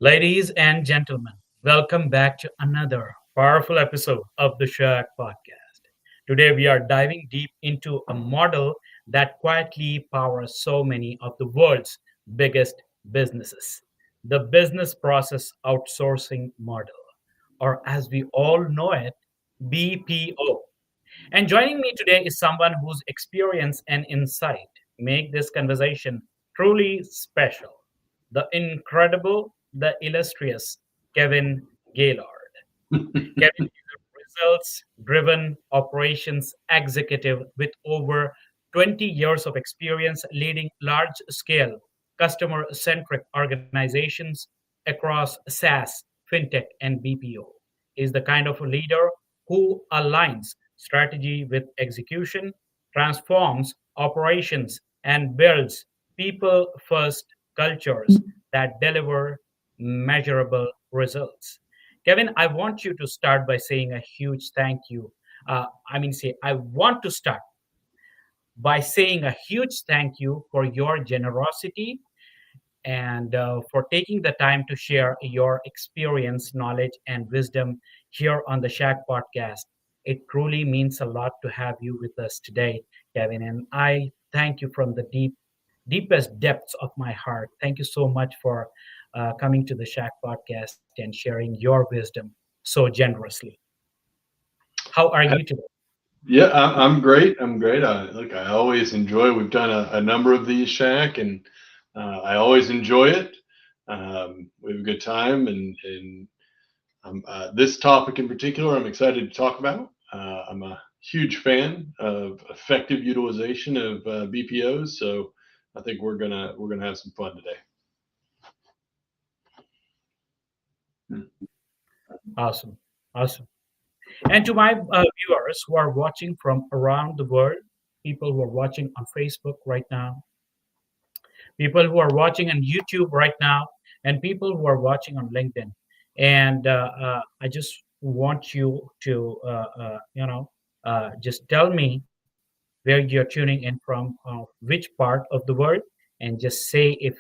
Ladies and gentlemen, welcome back to another powerful episode of the Shack Podcast. Today, we are diving deep into a model that quietly powers so many of the world's biggest businesses, the business process outsourcing model, or as we all know it, BPO. And joining me today is someone whose experience and insight make this conversation truly special. The incredible, the illustrious Kevin Gaylord. Kevin is a results driven operations executive with over 20 years of experience leading large scale, customer centric organizations across SaaS, fintech, and BPO. Is the kind of a leader who aligns strategy with execution, transforms operations, and builds people first cultures that deliver measurable results. Kevin, I want you to start by saying a huge thank you. I want to start by saying a huge thank you for your generosity and for taking the time to share your experience, knowledge, and wisdom here on the Shack podcast. It truly means a lot to have you with us today, Kevin. And I thank you from the deepest depths of my heart. Thank you so much for coming to the Shack podcast and sharing your wisdom so generously. How are you today? Yeah, I'm great. I'm great. Look, I always enjoy. We've done a number of these, Shaq, and I always enjoy it. We have a good time, and this topic in particular, I'm excited to talk about. I'm a huge fan of effective utilization of BPOs, so I think we're gonna have some fun today. Awesome. Awesome. And to my viewers who are watching from around the world, people who are watching on Facebook right now, people who are watching on YouTube right now, and people who are watching on LinkedIn. And I just want you to, just tell me where you're tuning in from, which part of the world, and just say if,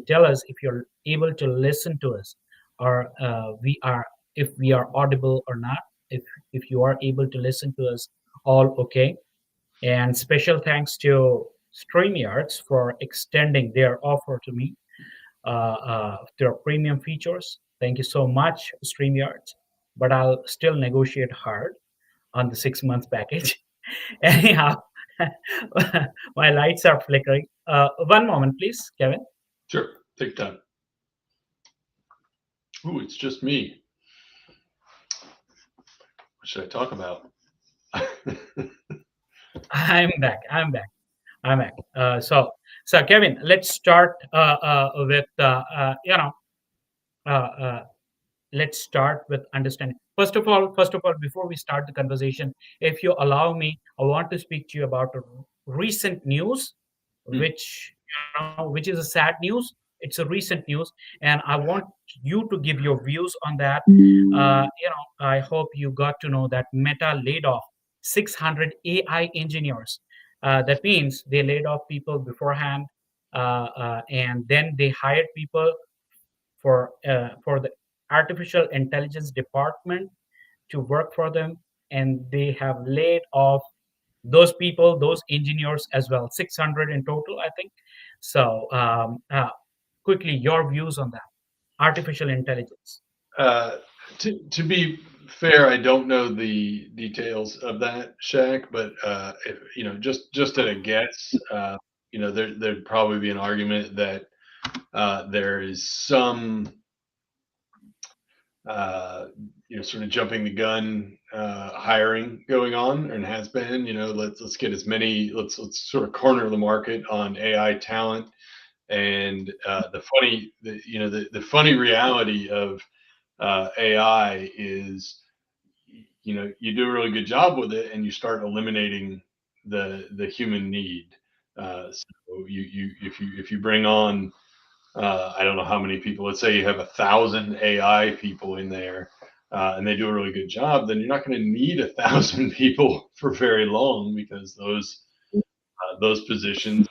tell us if you're able to listen to us, or if we are audible or not. If you are able to listen to us, all okay. And special thanks to StreamYards for extending their offer to me, their premium features. Thank you so much, StreamYards. But I'll still negotiate hard on the 6 months package. Anyhow, my lights are flickering. One moment, please, Kevin. Sure, take time. Ooh, it's just me. What should I talk about? I'm back. I'm back. I'm back. So Kevin, let's start with uh, uh, let's start with understanding. First of all, before we start the conversation, if you allow me, I want to speak to you about a recent news, Hmm. which is a sad news. It's a recent news, and I want you to give your views on that. I hope you got to know that Meta laid off 600 AI engineers. That means they laid off people beforehand, and then they hired people for the artificial intelligence department to work for them, and they have laid off those people, those engineers as well, 600 in total, I think. So, quickly, your views on that artificial intelligence. Uh, to be fair, I don't know the details of that, Shaq, but if, just at a guess, there'd probably be an argument that there is some uh, sort of jumping the gun hiring going on, and has been. Let's get as many. Let's sort of corner the market on AI talent. And the funny reality of AI is, you do a really good job with it, and you start eliminating the human need. So if you bring on, I don't know how many people. Let's say you have 1,000 AI people in there, and they do a really good job. Then you're not going to need 1,000 people for very long, because those positions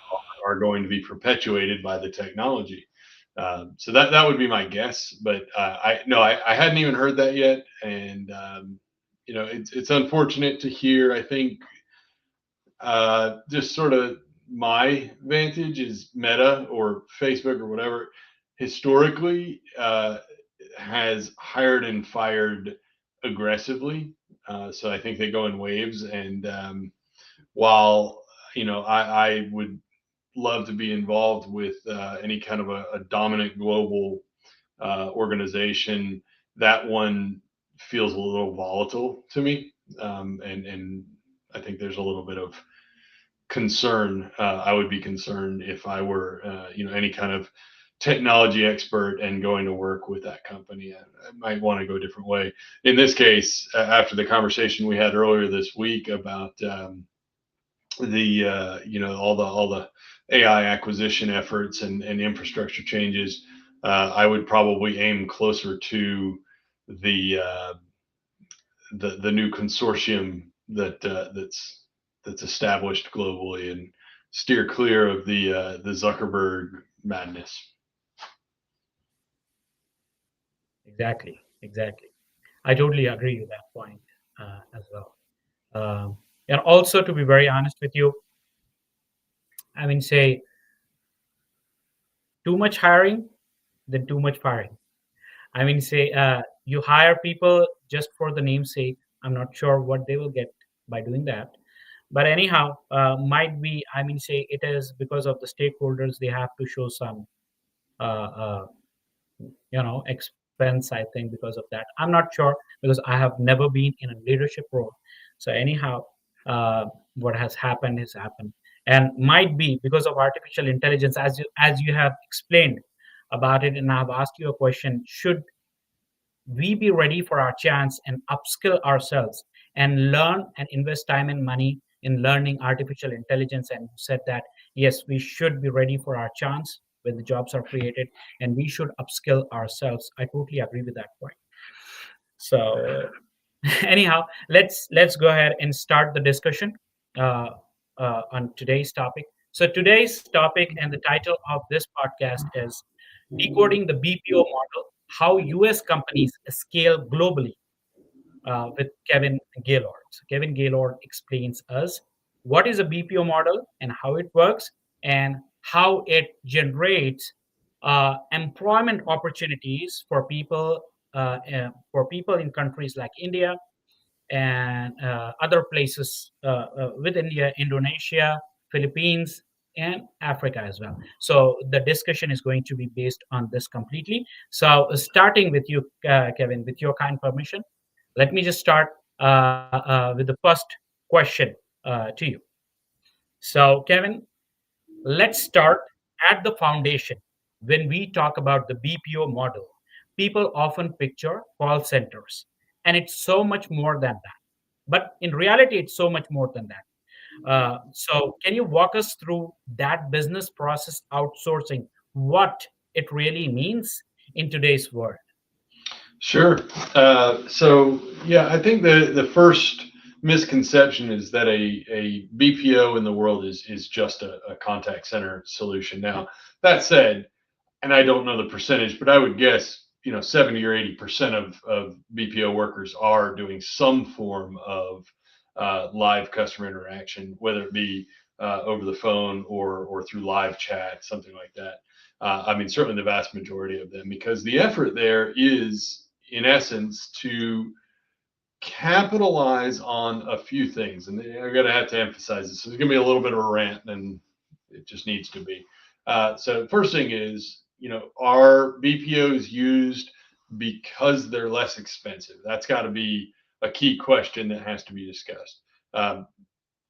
are going to be perpetuated by the technology. So that would be my guess, but I no, I hadn't even heard that yet, and it's unfortunate to hear. I think just sort of my vantage is Meta or Facebook or whatever historically has hired and fired aggressively. So I think they go in waves, and while I would love to be involved with any kind of a dominant global organization, that one feels a little volatile to me, and I think there's a little bit of concern. I would be concerned if I were, any kind of technology expert and going to work with that company. I might want to go a different way. In this case, after the conversation we had earlier this week about the all the AI acquisition efforts and infrastructure changes, I would probably aim closer to the the new consortium that's established globally and steer clear of the Zuckerberg madness. Exactly, exactly. I totally agree with that point as well. And also, to be very honest with you, I mean, say too much hiring, then too much firing. I mean, say you hire people just for the namesake. I'm not sure what they will get by doing that. But anyhow, might be, I mean, say it is because of the stakeholders, they have to show some expense, I think, because of that. I'm not sure because I have never been in a leadership role. So anyhow, uh, what has happened has happened, and might be because of artificial intelligence, as you have explained about it, and I've asked you a question: should we be ready for our chance and upskill ourselves and learn and invest time and money in learning artificial intelligence? And you said that yes, we should be ready for our chance when the jobs are created, and we should upskill ourselves. I totally agree with that point. So anyhow, let's go ahead and start the discussion uh, on today's topic. So today's topic and the title of this podcast is Decoding the BPO Model: How US Companies Scale Globally, with Kevin Gaylord. So Kevin Gaylord explains us what is a BPO model and how it works, and how it generates employment opportunities for people in countries like India and other places with India, Indonesia, Philippines, and Africa as well. So the discussion is going to be based on this completely. So starting with you, Kevin, with your kind permission, let me just start with the first question to you. So, Kevin, let's start at the foundation. When we talk about the BPO model, people often picture call centers, and it's so much more than that. But in reality, it's so much more than that. So, can you walk us through that business process outsourcing, what it really means in today's world? Sure. So yeah, I think the first misconception is that a BPO in the world is just a contact center solution. Now, that said, and I don't know the percentage, but I would guess 70 or 80% of BPO workers are doing some form of live customer interaction, whether it be over the phone or through live chat, something like that. I mean, certainly the vast majority of them, because the effort there is, in essence, to capitalize on a few things. And I'm going to have to emphasize this. So there's going to be a little bit of a rant, and it just needs to be. So first thing is, are BPOs used because they're less expensive? That's got to be a key question that has to be discussed. Um,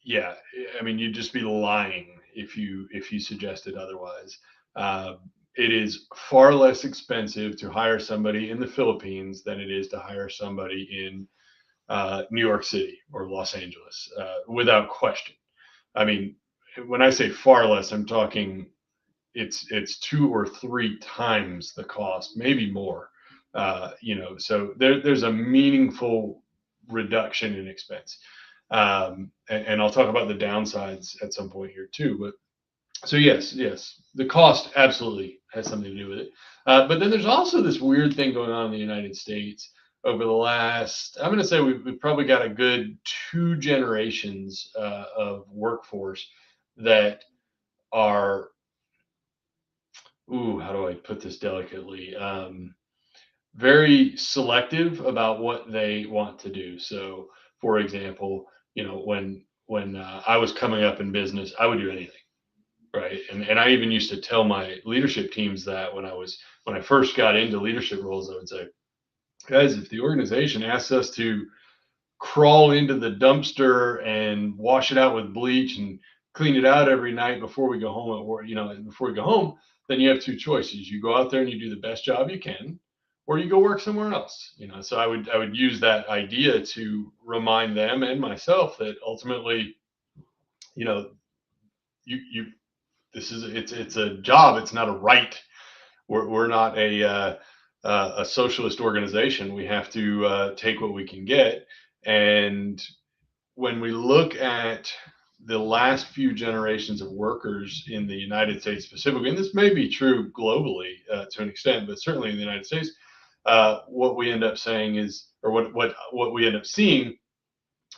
yeah, I mean, you'd just be lying if you suggested otherwise. Uh, it is far less expensive to hire somebody in the Philippines than it is to hire somebody in New York City or Los Angeles, without question. I mean, when I say far less, I'm talking it's 2 or 3 times the cost, maybe more. So there's a meaningful reduction in expense, and I'll talk about the downsides at some point here too. But So yes, the cost absolutely has something to do with it. But then there's also this weird thing going on in the United States over the last. I'm going to say we've probably got a good two generations of workforce that are. Ooh, how do I put this delicately? Very selective about what they want to do. So, for example, when I was coming up in business, I would do anything, right? And I even used to tell my leadership teams that when I first got into leadership roles, I would say, guys, if the organization asks us to crawl into the dumpster and wash it out with bleach and clean it out every night before we go home or before we go home, then you have two choices. You go out there and you do the best job you can, or you go work somewhere else. So I would use that idea to remind them and myself that ultimately, you know, you this is it's a job. It's not a right. We're not a socialist organization. We have to take what we can get. And when we look at the last few generations of workers in the United States specifically, and this may be true globally to an extent, but certainly in the United States, what we end up saying is, or what we end up seeing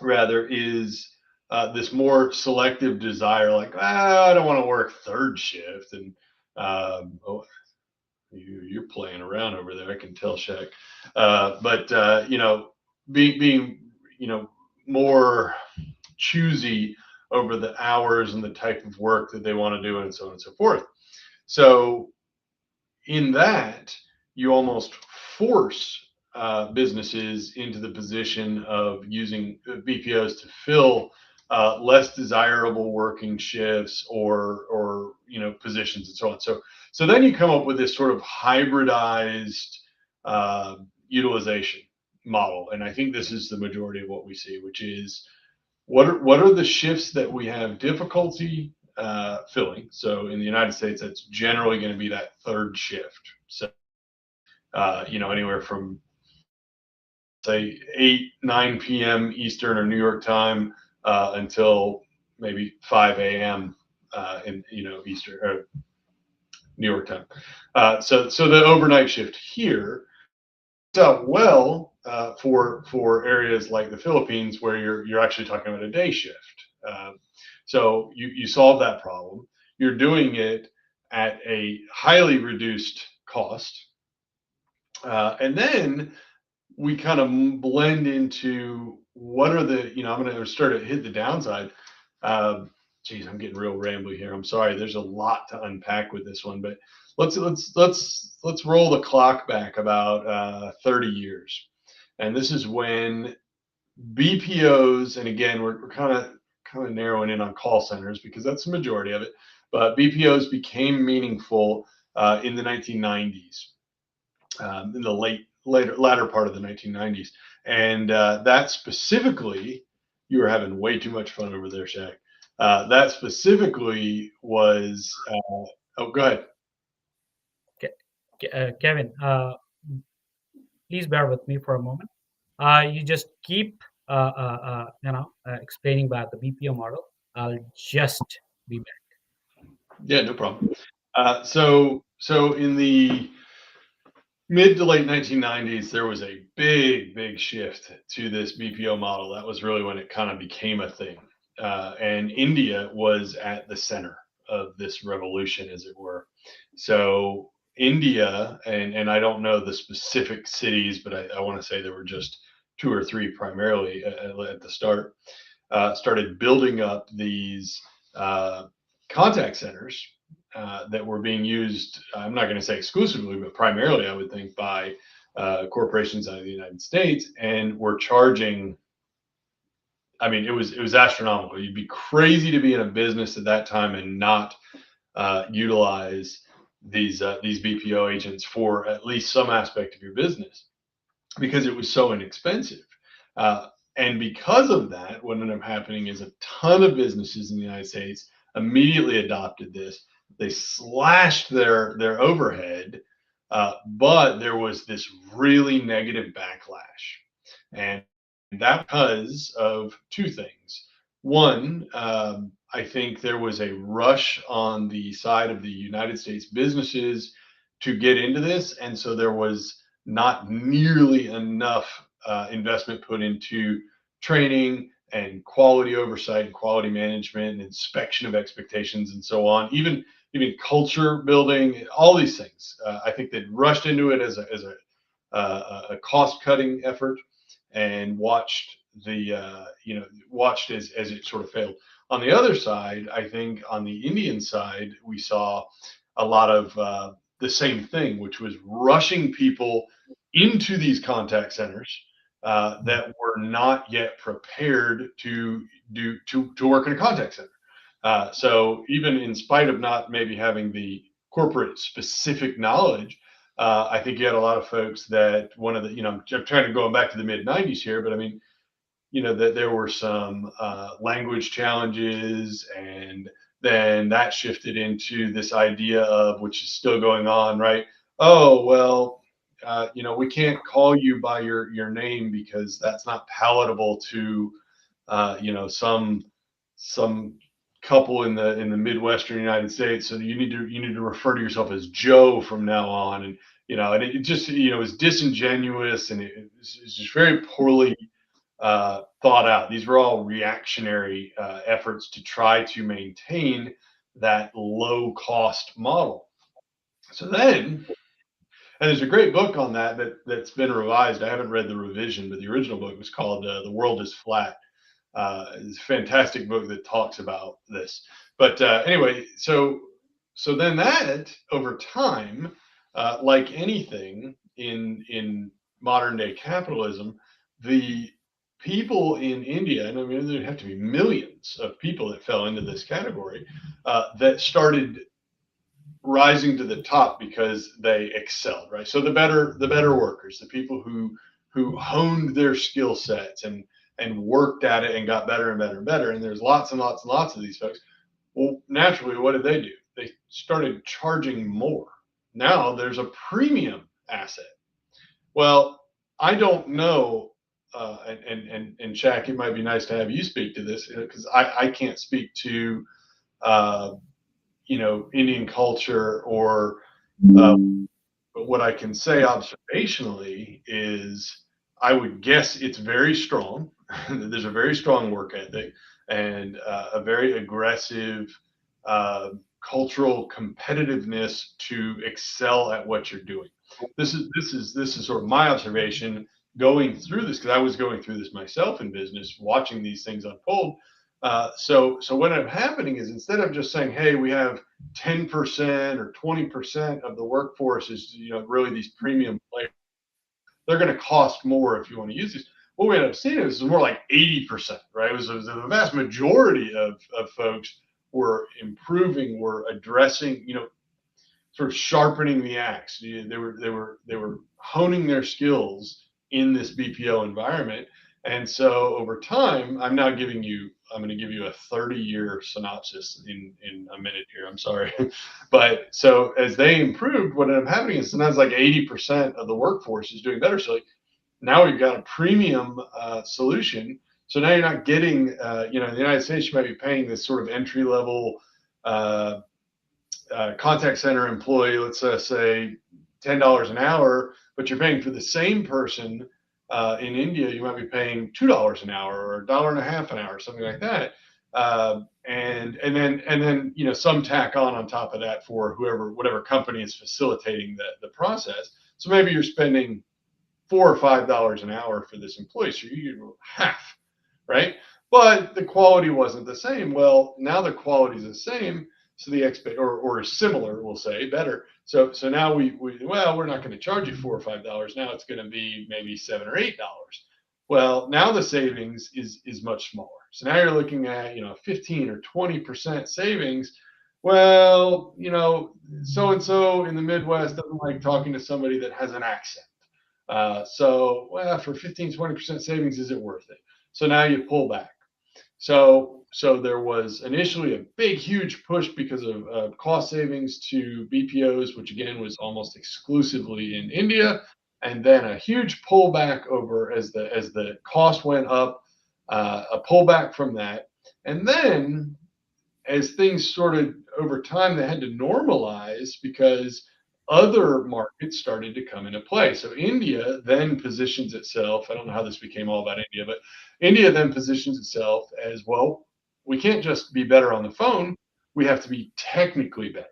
rather is this more selective desire, like I don't want to work third shift, and oh, you're playing around over there. I can tell, Shaq. But being more choosy over the hours and the type of work that they want to do, and so on and so forth. So in that, you almost force businesses into the position of using BPOs to fill less desirable working shifts or positions and so on. So then you come up with this sort of hybridized uh, utilization model, and I think this is the majority of what we see, which is what are the shifts that we have difficulty filling? So in the United States, that's generally going to be that third shift. So anywhere from say 8 9 p.m. Eastern or New York time until maybe 5 a.m. In Eastern or New York time. So the overnight shift here out well for areas like the Philippines where you're actually talking about a day shift. Uh, so you solve that problem. You're doing it at a highly reduced cost, and then we kind of blend into what are the I'm going to start to hit the downside. Geez, I'm getting real rambly here. I'm sorry. There's a lot to unpack with this one, but let's roll the clock back about 30 years, and this is when BPOs, and again we're kind of narrowing in on call centers because that's the majority of it, but BPOs became meaningful in the 1990s, in the latter part of the 1990s, and that specifically, you were having way too much fun over there, Shaq. That specifically was. Oh, go ahead. Kevin, please bear with me for a moment. You just keep explaining about the BPO model. I'll just be back. Yeah, no problem. So in the mid to late 1990s, there was a big shift to this BPO model. That was really when it kind of became a thing. And India was at the center of this revolution, as it were. So India, and I don't know the specific cities, but I want to say there were just two or three primarily at the start, started building up these contact centers that were being used. I'm not going to say exclusively, but primarily, I would think, by corporations out of the United States, and were charging. I mean, it was astronomical. You'd be crazy to be in a business at that time and not utilize these BPO agents for at least some aspect of your business because it was so inexpensive. Uh, and because of that, what ended up happening is a ton of businesses in the United States immediately adopted this. They slashed their overhead, but there was this really negative backlash, and that because of two things. One, I think there was a rush on the side of the United States businesses to get into this, and so there was not nearly enough investment put into training and quality oversight and quality management and inspection of expectations and so on. Even culture building, all these things. I think they rushed into it as a cost cutting effort and watched the watched as it sort of failed. On the other side, I think on the Indian side, we saw a lot of the same thing, which was rushing people into these contact centers that were not yet prepared to work in a contact center. So even in spite of not maybe having the corporate specific knowledge, I think you had a lot of folks that one of the, I'm trying to go back to the mid 90s here, but I mean, that there were some language challenges, and then that shifted into this idea of, which is still going on, right? Oh, well, we can't call you by your name because that's not palatable to some couple in the Midwestern United States. So you need to refer to yourself as Joe from now on, and it just was disingenuous, and it's just very poorly thought out. These were all reactionary efforts to try to maintain that low cost model. So then, and there's a great book on that's been revised. I haven't read the revision, but the original book was called "The World Is Flat." It's a fantastic book that talks about this. But anyway, so then that over time, like anything in modern day capitalism, the people in India, and I mean there'd have to be millions of people that fell into this category, that started rising to the top because they excelled, right? So the better workers, the people who honed their skill sets and worked at it and got better and better and better. And there's lots and lots and lots of these folks. Well, naturally, what did they do? They started charging more. Now there's a premium asset. Well, I don't know, and Shaq, it might be nice to have you speak to this because I can't speak to uh, Indian culture or uh, but what I can say observationally is I would guess it's very strong. There's a very strong work ethic and a very aggressive uh, cultural competitiveness to excel at what you're doing. This is sort of my observation going through this because I was going through this myself in business, watching these things unfold. So what ended up happening is instead of just saying, "Hey, we have 10% or 20% of the workforce is really these premium players. They're going to cost more if you want to use these." What we ended up seeing is more like 80%, right? It was the vast majority of folks were improving, were addressing, sort of sharpening the axe. They were honing their skills in this BPO environment. And so over time, I'm going to give you a 30-year synopsis in a minute here. I'm sorry. But so as they improved, what ended up happening is sometimes like 80% of the workforce is doing better. So like now we've got a premium solution. So now you're not getting, in the United States, you might be paying this sort of entry level uh, contact center employee, let's say $10 an hour, but you're paying for the same person in India, you might be paying $2 an hour or $1.50 an hour, something like that. And then some tack on top of that for whatever company is facilitating the process. So maybe you're spending $4 or $5 an hour for this employee, so you get half, right? But the quality wasn't the same. Well, now the quality is the same, so the or similar, we'll say, better. So now we're not going to charge you $4 or $5. Now it's going to be maybe $7 or $8. Well, now the savings is much smaller. So now you're looking at 15 or 20% savings. Well, so and so in the Midwest doesn't like talking to somebody that has an accent. For 15, 20% savings, is it worth it? So now you pull back. So there was initially a big, huge push because of cost savings to BPOs, which again was almost exclusively in India, and then a huge pullback over as the cost went up, a pullback from that, and then as things sorted over time, they had to normalize because other markets started to come into play. So India then positions itself. I don't know how this became all about India, but India then positions itself as, well, we can't just be better on the phone. We have to be technically better,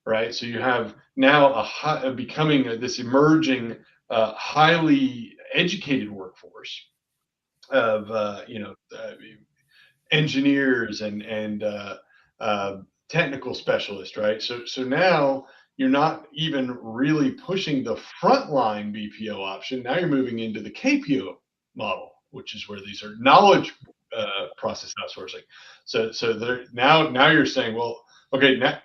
right? So you have now becoming this emerging, highly educated workforce of engineers and uh, technical specialists, right? So now you're not even really pushing the frontline BPO option. Now you're moving into the KPO model, which is where these are knowledge process outsourcing. So now you're saying, well, okay, now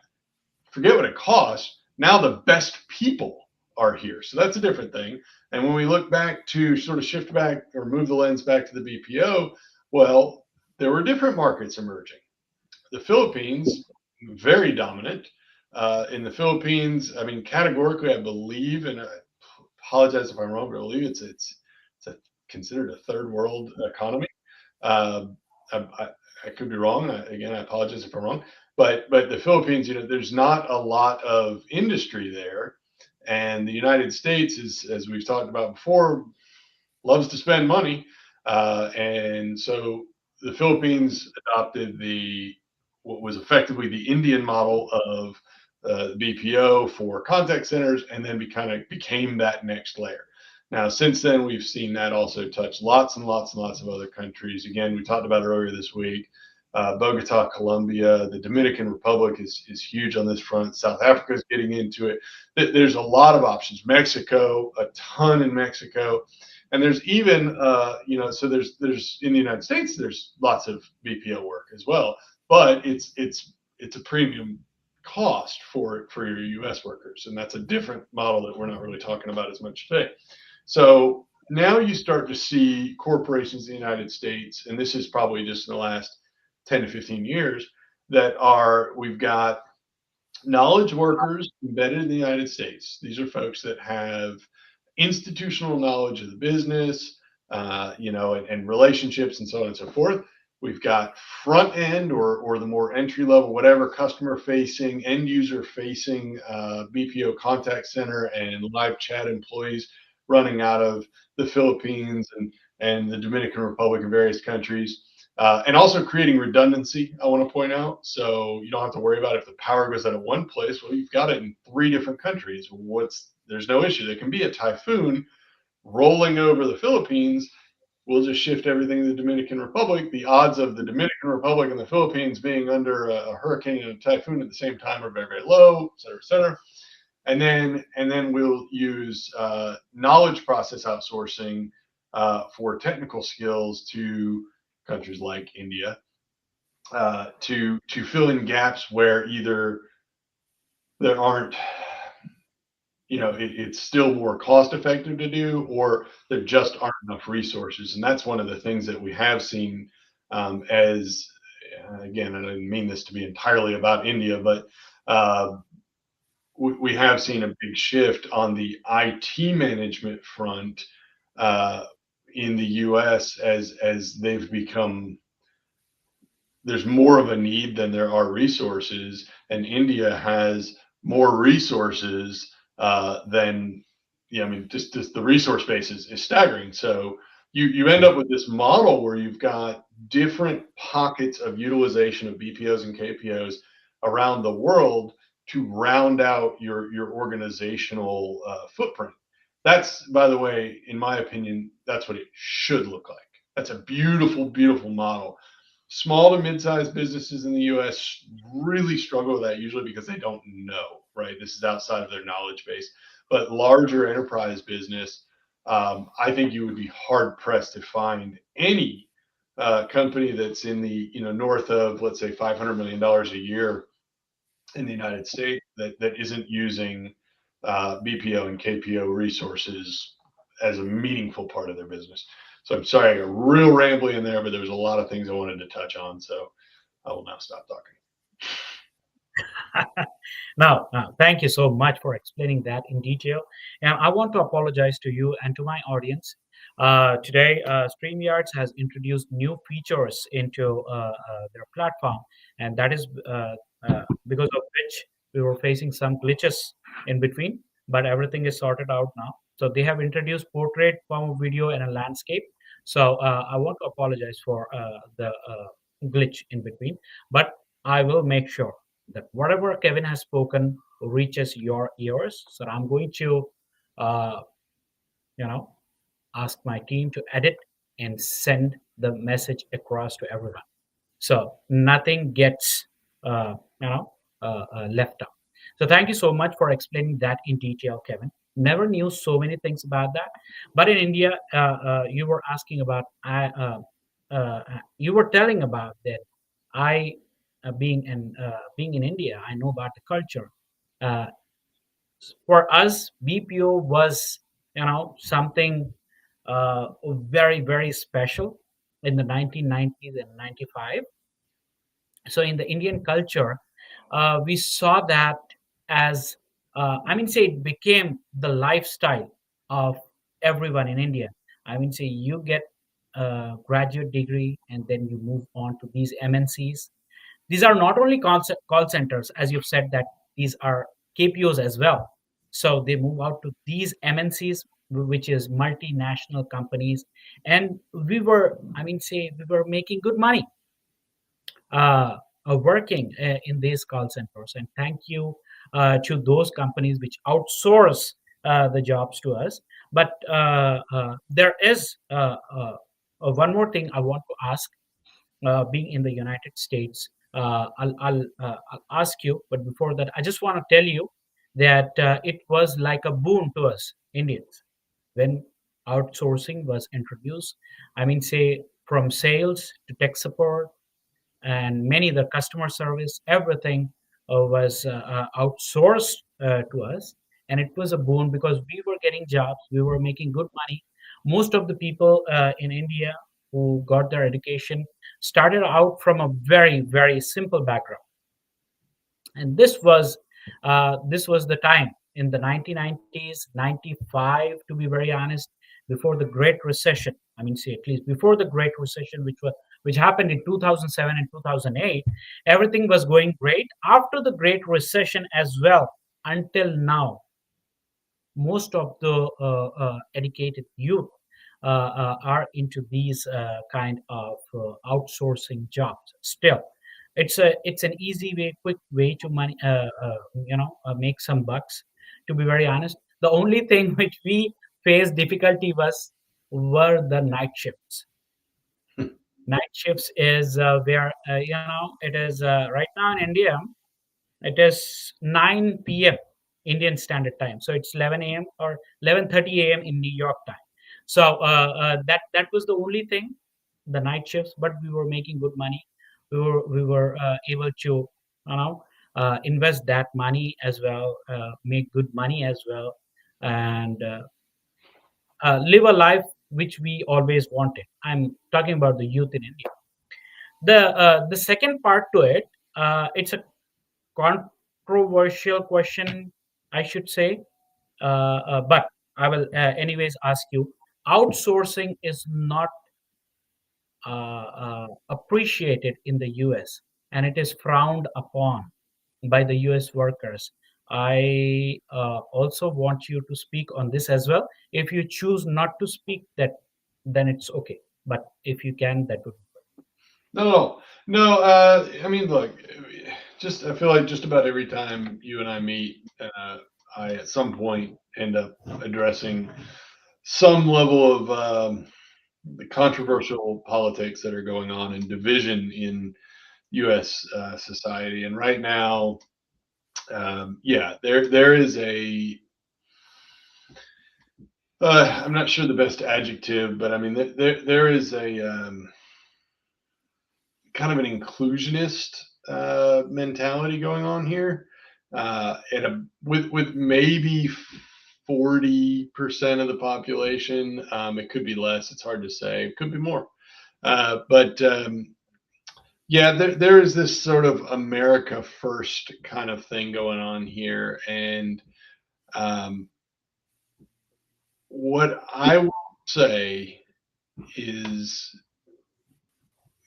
forget what it costs. Now the best people are here. So that's a different thing. And when we look back to sort of shift back or move the lens back to the BPO, well, there were different markets emerging. The Philippines, very dominant. In the Philippines, I mean, categorically, I believe, and I apologize if I'm wrong, but I believe it's considered a third world economy. Uh, I could be wrong. Again, I apologize if I'm wrong. But the Philippines, there's not a lot of industry there, and the United States is, as we've talked about before, loves to spend money, and so the Philippines adopted the what was effectively the Indian model of BPO for contact centers, and then kind of became that next layer. Now, since then, we've seen that also touch lots and lots and lots of other countries. Again, we talked about earlier this week. Bogota, Colombia, the Dominican Republic is huge on this front. South Africa is getting into it. There's a lot of options. Mexico, a ton in Mexico, and there's even so there's in the United States there's lots of BPO work as well, but it's a premium cost for your U.S. workers, and that's a different model that we're not really talking about as much today. So now you start to see corporations in the United States, and this is probably just in the last 10 to 15 years, we've got knowledge workers embedded in the United States. These are folks that have institutional knowledge of the business, and relationships and so on and so forth. We've got front end or the more entry level, whatever, customer facing, end user facing BPO contact center and live chat employees running out of the Philippines and the Dominican Republic and various countries. And also creating redundancy, I want to point out. So you don't have to worry about if the power goes out of one place. Well, you've got it in 3 different countries. There's no issue. There can be a typhoon rolling over the Philippines. We'll just shift everything to the Dominican Republic. The odds of the Dominican Republic and the Philippines being under a hurricane and a typhoon at the same time are very, very low, et cetera, et cetera. And then we'll use knowledge process outsourcing for technical skills to countries like India, to fill in gaps where either there aren't, it's still more cost effective to do, or there just aren't enough resources. And that's one of the things that we have seen, as again, and I didn't mean this to be entirely about India, but we have seen a big shift on the IT management front in the US as they've become, there's more of a need than there are resources, and India has more resources than, I mean, just the resource base is staggering. So you end up with this model where you've got different pockets of utilization of BPOs and KPOs around the world to round out your organizational footprint. That's, by the way, in my opinion, that's what it should look like. That's a beautiful, beautiful model. Small to mid-sized businesses in the US really struggle with that, usually because they don't know, right? This is outside of their knowledge base. But larger enterprise business, I think you would be hard pressed to find any company that's in the north of, let's say, $500 million a year in the United States that isn't using BPO and KPO resources as a meaningful part of their business. So I'm sorry I got real rambly in there, but there was a lot of things I wanted to touch on. So I will now stop talking. Now, thank you so much for explaining that in detail. And I want to apologize to you and to my audience. Today, StreamYards has introduced new features into their platform. and that is because of which we were facing some glitches in between, but everything is sorted out now. So they have introduced portrait form of video and a landscape. So I want to apologize for the glitch in between, but I will make sure that whatever Kevin has spoken reaches your ears. So I'm going to, uh, you know, ask my team to edit and send the message across to everyone. So nothing gets, uh, you know, left out. So thank you so much for explaining that in detail, Kevin. Never knew so many things about that. But in India, you were asking about, you were telling about that I, being in India, I know about the culture. Uh, for us, BPO was, something very, very special in the 1990s and 95. So in the Indian culture, we saw that as, say it became the lifestyle of everyone in India. Say you get a graduate degree and then you move on to these MNCs. These are not only call centers, as you've said, that these are KPOs as well. So they move out to these MNCs, which is multinational companies, and we were making good money working in these call centers. And thank you to those companies which outsource the jobs to us. But there is one more thing I want to ask. Being in the United States, I'll ask you. But before that, I just want to tell you that it was like a boon to us Indians when outsourcing was introduced. Say from sales to tech support and many the customer service, everything was outsourced to us, and it was a boon because we were getting jobs, we were making good money. Most of the people in India who got their education started out from a very, very simple background, and this was the time in the 1990s, 95 to be very honest, before the Great Recession. Say at least before the Great Recession, which happened in 2007 and 2008. Everything was going great. After the Great Recession as well, until now, most of the educated youth are into these kind of outsourcing jobs. Still, it's an easy way, quick way to money, make some bucks. To be very honest, the only thing which we faced difficulty were the night shifts. Night shifts is where it is right now in India. It is 9 p.m. Indian Standard Time. So it's 11 a.m. or 11:30 a.m. in New York time. So that was the only thing, the night shifts. But we were making good money. We were able to invest that money as well, make good money as well, and live a life which we always wanted. I'm talking about the youth in India. The second part to it, it's a controversial question, I should say, but I will anyways ask you. Outsourcing is not appreciated in the US, and it is frowned upon by the US workers. I also want you to speak on this as well. If you choose not to speak, that then it's okay. But if you can, that would. No, no, no. Look, just I feel like just about every time you and I meet, I at some point end up addressing some level of the controversial politics that are going on and division in U.S. Society. And right now, yeah, there is a I'm not sure the best adjective, but I mean there is a kind of an inclusionist mentality going on here, with maybe 40% of the population. It could be less. It's hard to say. It could be more. But yeah, there is this sort of America first kind of thing going on here, and um, what I will say is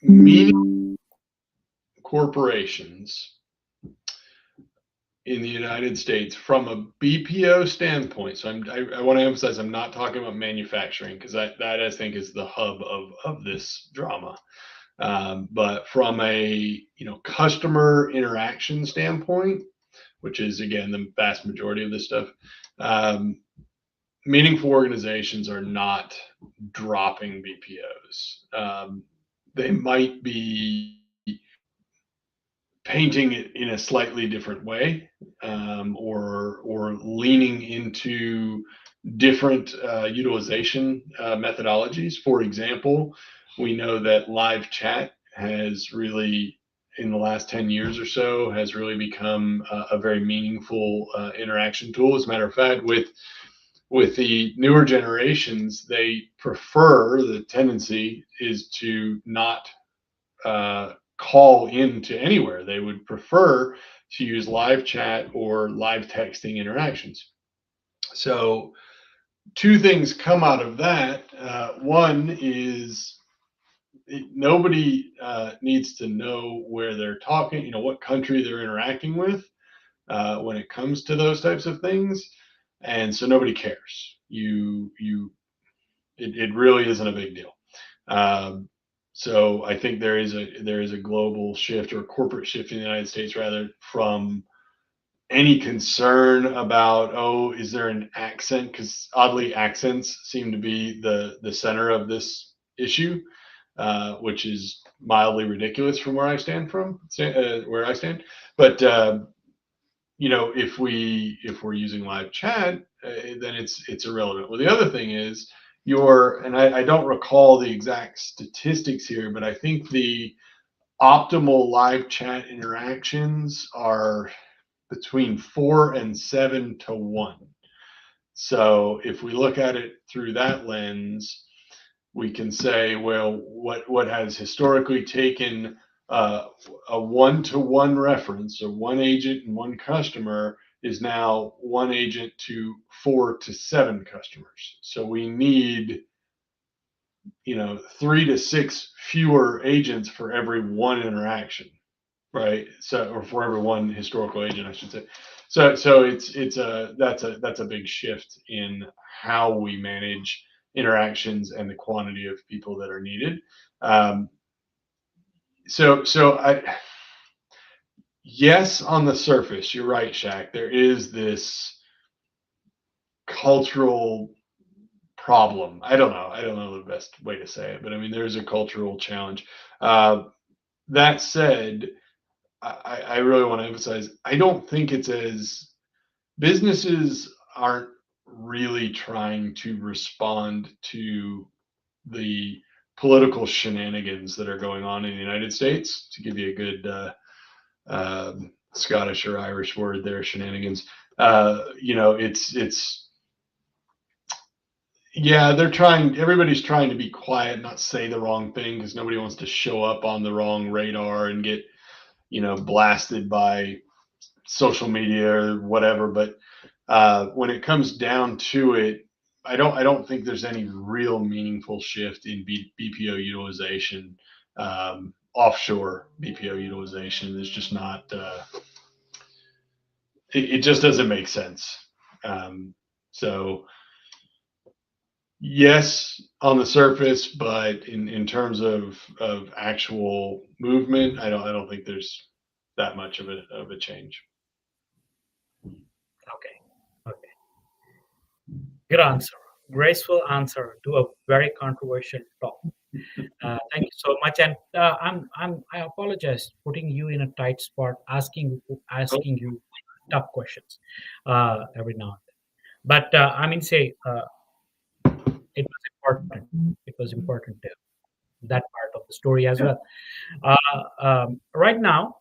meaning corporations in the United States from a BPO standpoint. So I want to emphasize I'm not talking about manufacturing because that I think is the hub of this drama. But from a customer interaction standpoint, which is again the vast majority of this stuff, um, meaningful organizations are not dropping BPOs. They might be painting it in a slightly different way, or leaning into different utilization methodologies. For example, we know that live chat has really, in the last 10 years or so, has really become a very meaningful interaction tool. As a matter of fact, with the newer generations, they prefer, the tendency is to not call into anywhere. They would prefer to use live chat or live texting interactions. So two things come out of that. One is nobody needs to know where they're talking, what country they're interacting with when it comes to those types of things, and so nobody cares. It really isn't a big deal. Um, so I think there is a global shift, or a corporate shift in the United States rather, from any concern about, oh, is there an accent? Because oddly, accents seem to be the center of this issue, which is mildly ridiculous from where I stand. But if we're using live chat, then it's irrelevant. Well, the other thing is and I don't recall the exact statistics here, but I think the optimal live chat interactions are between 4 and 7 to 1. So if we look at it through that lens, we can say, well, what has historically taken a 1-to-1 reference, so one agent and one customer, is now one agent to 4 to 7 customers. So we need 3 to 6 fewer agents for every one interaction, right? So, or for every one historical agent, I should say. So that's a big shift in how we manage interactions and the quantity of people that are needed. Um, yes, on the surface, you're right, Shaq. There is this cultural problem. I don't know the best way to say it, but I mean, there's a cultural challenge. That said, I really want to emphasize, I don't think it's as businesses aren't really trying to respond to the political shenanigans that are going on in the United States. To give you a good Scottish or Irish word there, shenanigans. It's yeah, everybody's trying to be quiet, not say the wrong thing, because nobody wants to show up on the wrong radar and get blasted by social media or whatever. But when it comes down to it, I don't think there's any real meaningful shift in BPO utilization, offshore BPO utilization. There's just not. It just doesn't make sense. So yes, on the surface, but in terms of actual movement, I don't think there's that much of a change. Okay. Okay. Good answer. Graceful answer to a very controversial topic. Thank you so much. And I apologize putting you in a tight spot, asking you tough questions every now and then. But I mean, say it was important. It was important to that part of the story as well. Right now,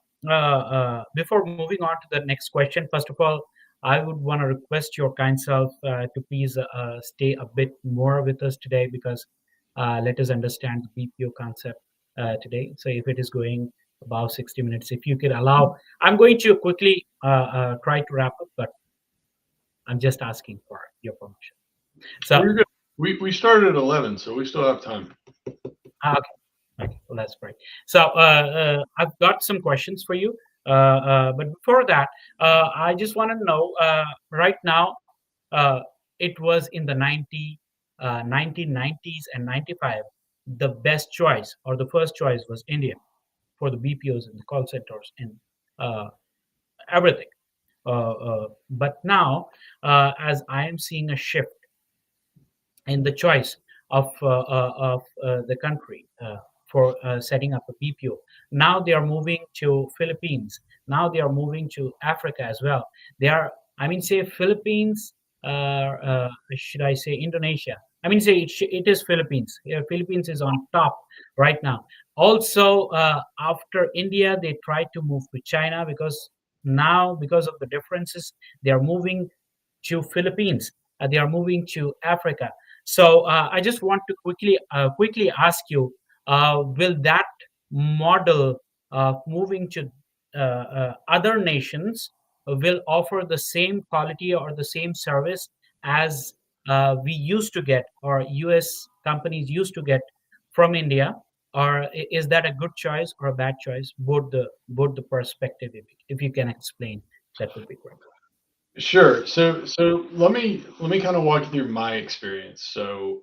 before moving on to the next question, first of all, I would want to request your kind self to please stay a bit more with us today, because let us understand the BPO concept today. So if it is going about 60 minutes, if you could allow, I'm going to quickly try to wrap up, but I'm just asking for your permission. So, We're good. We started at 11, so we still have time. okay. Okay, well, that's great. So I've got some questions for you. But before that, I just want to know right now, uh, it was in the 1990s and 95, the best choice or the first choice was India for the BPOs and the call centers and uh, everything. But now, as I am seeing a shift in the choice of the country for setting up a BPO. Now they are moving to Philippines. Now they are moving to Africa as well. They are, I mean, say Philippines. Should I say Indonesia? I mean, say it is Philippines. Philippines is on top right now. Also, after India, they tried to move to China because now, because of the differences, they are moving to Philippines. They are moving to Africa. So I just want to quickly ask you: will that model of moving to other nations will offer the same quality or the same service as we used to get, or U.S. companies used to get from India? Or is that a good choice or a bad choice? Both the perspective, if you can explain, that would be great. Sure. So let me kind of walk you through my experience. So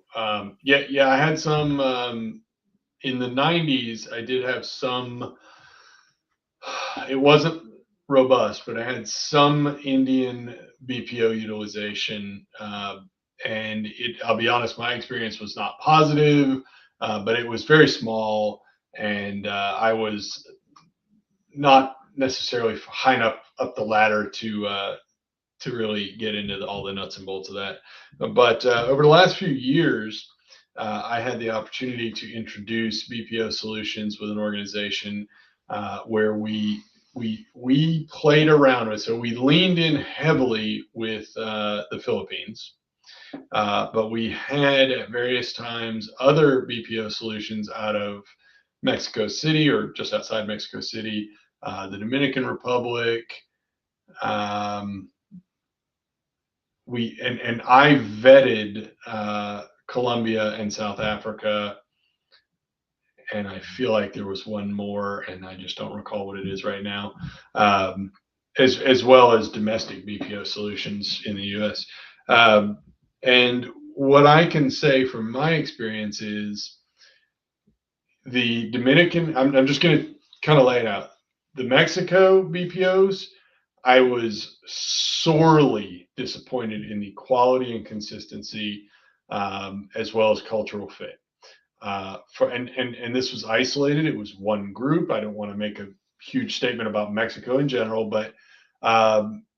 yeah, I had some in the '90s. I did have some. It wasn't robust, but I had some Indian BPO utilization, and I'll be honest, my experience was not positive, but it was very small, and I was not necessarily high enough up the ladder to really get into all the nuts and bolts of that. But over the last few years, I had the opportunity to introduce BPO solutions with an organization where we played around with. So we leaned in heavily with the Philippines, but we had at various times other BPO solutions out of Mexico City or just outside Mexico City, the Dominican Republic. Um, and I vetted Colombia and South Africa, and I feel like there was one more, and I just don't recall what it is right now, um, as well as domestic BPO solutions in the U.S. Um, and what I can say from my experience is the Dominican. I'm just going to kind of lay it out. The Mexico BPOs, I was sorely disappointed in the quality and consistency, as well as cultural fit. And this was isolated. It was one group. I don't want to make a huge statement about Mexico in general, but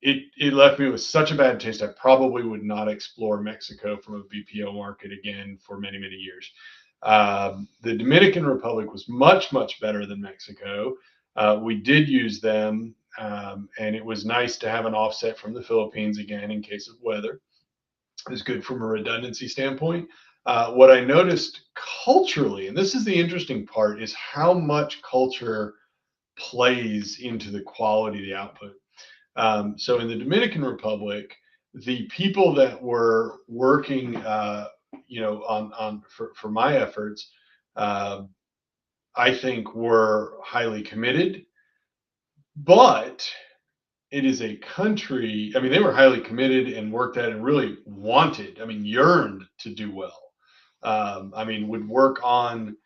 it left me with such a bad taste. I probably would not explore Mexico from a BPO market again for many years. The Dominican Republic was much better than Mexico. We did use them, and it was nice to have an offset from the Philippines again in case of weather. It was good from a redundancy standpoint. What I noticed culturally, and this is the interesting part, is how much culture plays into the quality of the output. So in the Dominican Republic, the people that were working, on for my efforts, uh, I think were highly committed, but it is a country. I mean, they were highly committed and worked at it and really wanted, I mean, yearned to do well. I mean, would work on.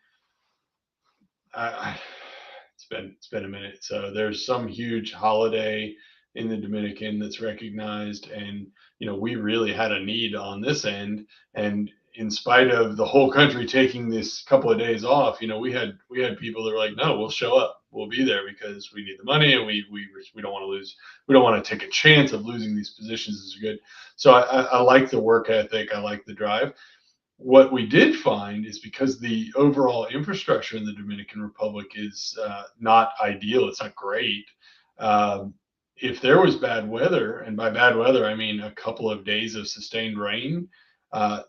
It's been a minute. So there's some huge holiday in the Dominican that's recognized, and we really had a need on this end, and in spite of the whole country taking this couple of days off, we had people that were like, no, we'll show up, we'll be there because we need the money, and we don't want to lose, we don't want to take a chance of losing these positions. Is good. So I like the work ethic, I like the drive. What we did find is because the overall infrastructure in the Dominican Republic is not ideal, it's not great. Um, if there was bad weather, and by bad weather I mean a couple of days of sustained rain, uh,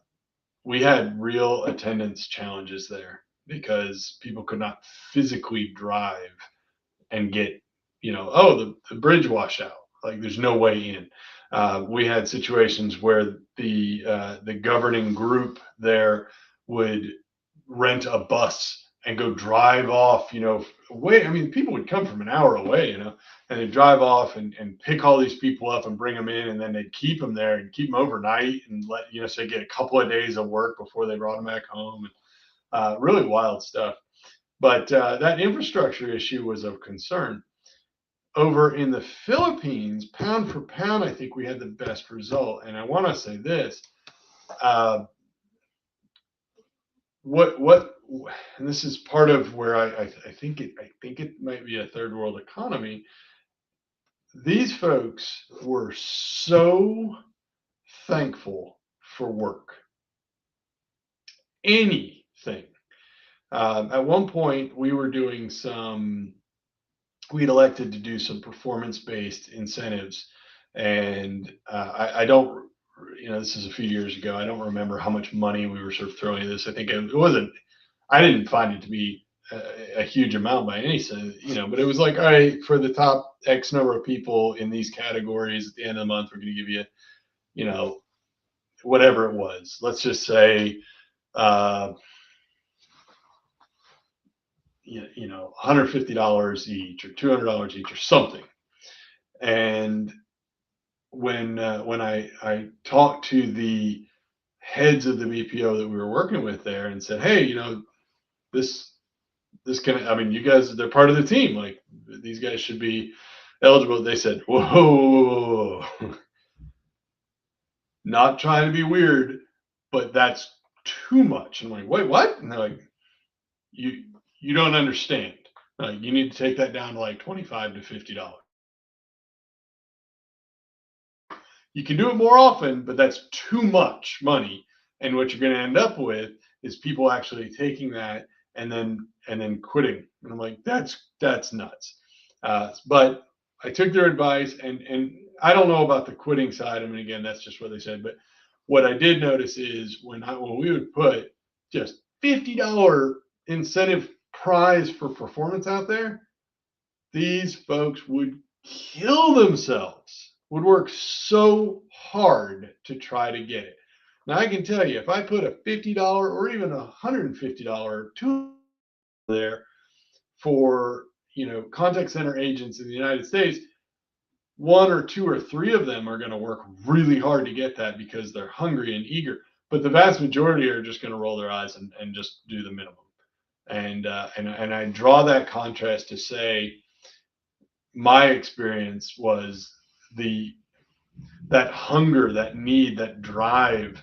we had real attendance challenges there because people could not physically drive and get, oh, the bridge washed out. Like there's no way in. We had situations where the governing group there would rent a bus and go drive off, away. I mean, people would come from an hour away, and they'd drive off and pick all these people up and bring them in, and then they'd keep them there and keep them overnight and so they get a couple of days of work before they brought them back home. And really wild stuff. But that infrastructure issue was of concern. Over in the Philippines, pound for pound, I think we had the best result. And I want to say this: uh, what and this is part of where I think it might be a third world economy. These folks were so thankful for work, anything. At one point, we'd elected to do some performance based incentives. And I don't, this is a few years ago. I don't remember how much money we were sort of throwing at this. I think it wasn't, I didn't find it to be a huge amount by any sense, but it was like, all right, for the top X number of people in these categories at the end of the month, we're going to give you, you know, whatever it was. Let's just say, uh, $150 each or $200 each or something. And when I talked to the heads of the BPO that we were working with there and said, hey, this I mean, you guys, they're part of the team. Like these guys should be eligible. They said, whoa, not trying to be weird, but that's too much. I'm like, wait, what? And they're like, you you don't understand. Like, you need to take that down to like $25 to $50. You can do it more often, but that's too much money. And what you're going to end up with is people actually taking that and then quitting. And I'm like, that's nuts. But I took their advice, and I don't know about the quitting side. I mean, again, that's just what they said. But what I did notice is when we would put just $50 incentive prize for performance out there, these folks would kill themselves, would work so hard to try to get it. Now, I can tell you, if I put a $50 or even $150 to there for contact center agents in the United States, one or two or three of them are going to work really hard to get that because they're hungry and eager. But the vast majority are just going to roll their eyes and just do the minimum. And I draw that contrast to say my experience was the that hunger, that need, that drive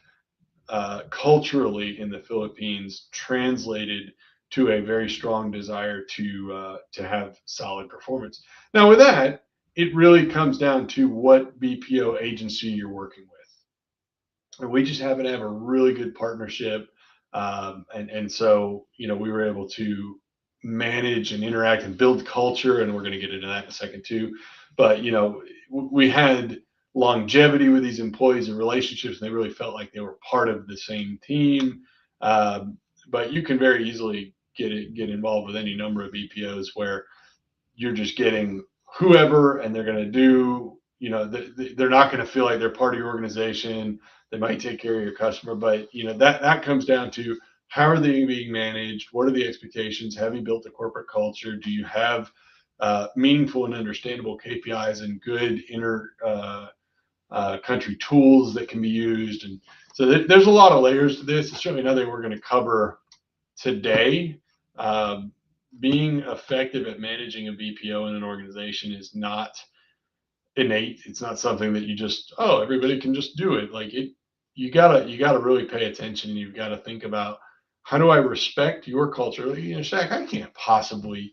culturally in the Philippines translated to a very strong desire to have solid performance. Now, with that, it really comes down to what BPO agency you're working with. And we just happen to have a really good partnership, and so we were able to manage and interact and build culture, and we're going to get into that in a second too. But we had longevity with these employees and relationships, and they really felt like they were part of the same team. But you can very easily get involved with any number of BPOs where you're just getting whoever, and they're going to do, they're not going to feel like they're part of your organization. They might take care of your customer, but that comes down to how are they being managed? What are the expectations? Have you built a corporate culture? Do you have meaningful and understandable KPIs and good country tools that can be used? And so there's a lot of layers to this. It's certainly nothing we're going to cover today. Being effective at managing a BPO in an organization is not innate. It's not something that you just, everybody can just do it. Like you gotta really pay attention. You've got to think about, how do I respect your culture? Like, Shaq, I can't possibly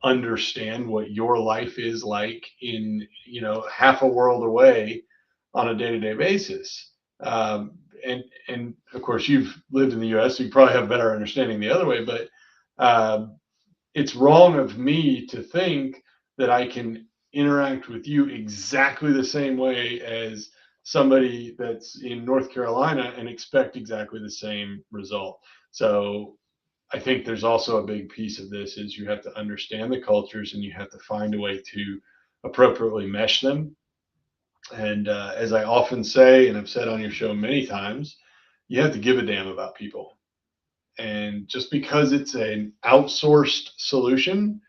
understand what your life is like in half a world away on a day-to-day basis. And of course, you've lived in the U.S., so you probably have a better understanding the other way. But it's wrong of me to think that I can interact with you exactly the same way as somebody that's in North Carolina and expect exactly the same result. So I think there's also a big piece of this is you have to understand the cultures, and you have to find a way to appropriately mesh them. And as I often say, and I've said on your show many times, you have to give a damn about people. And just because it's an outsourced solution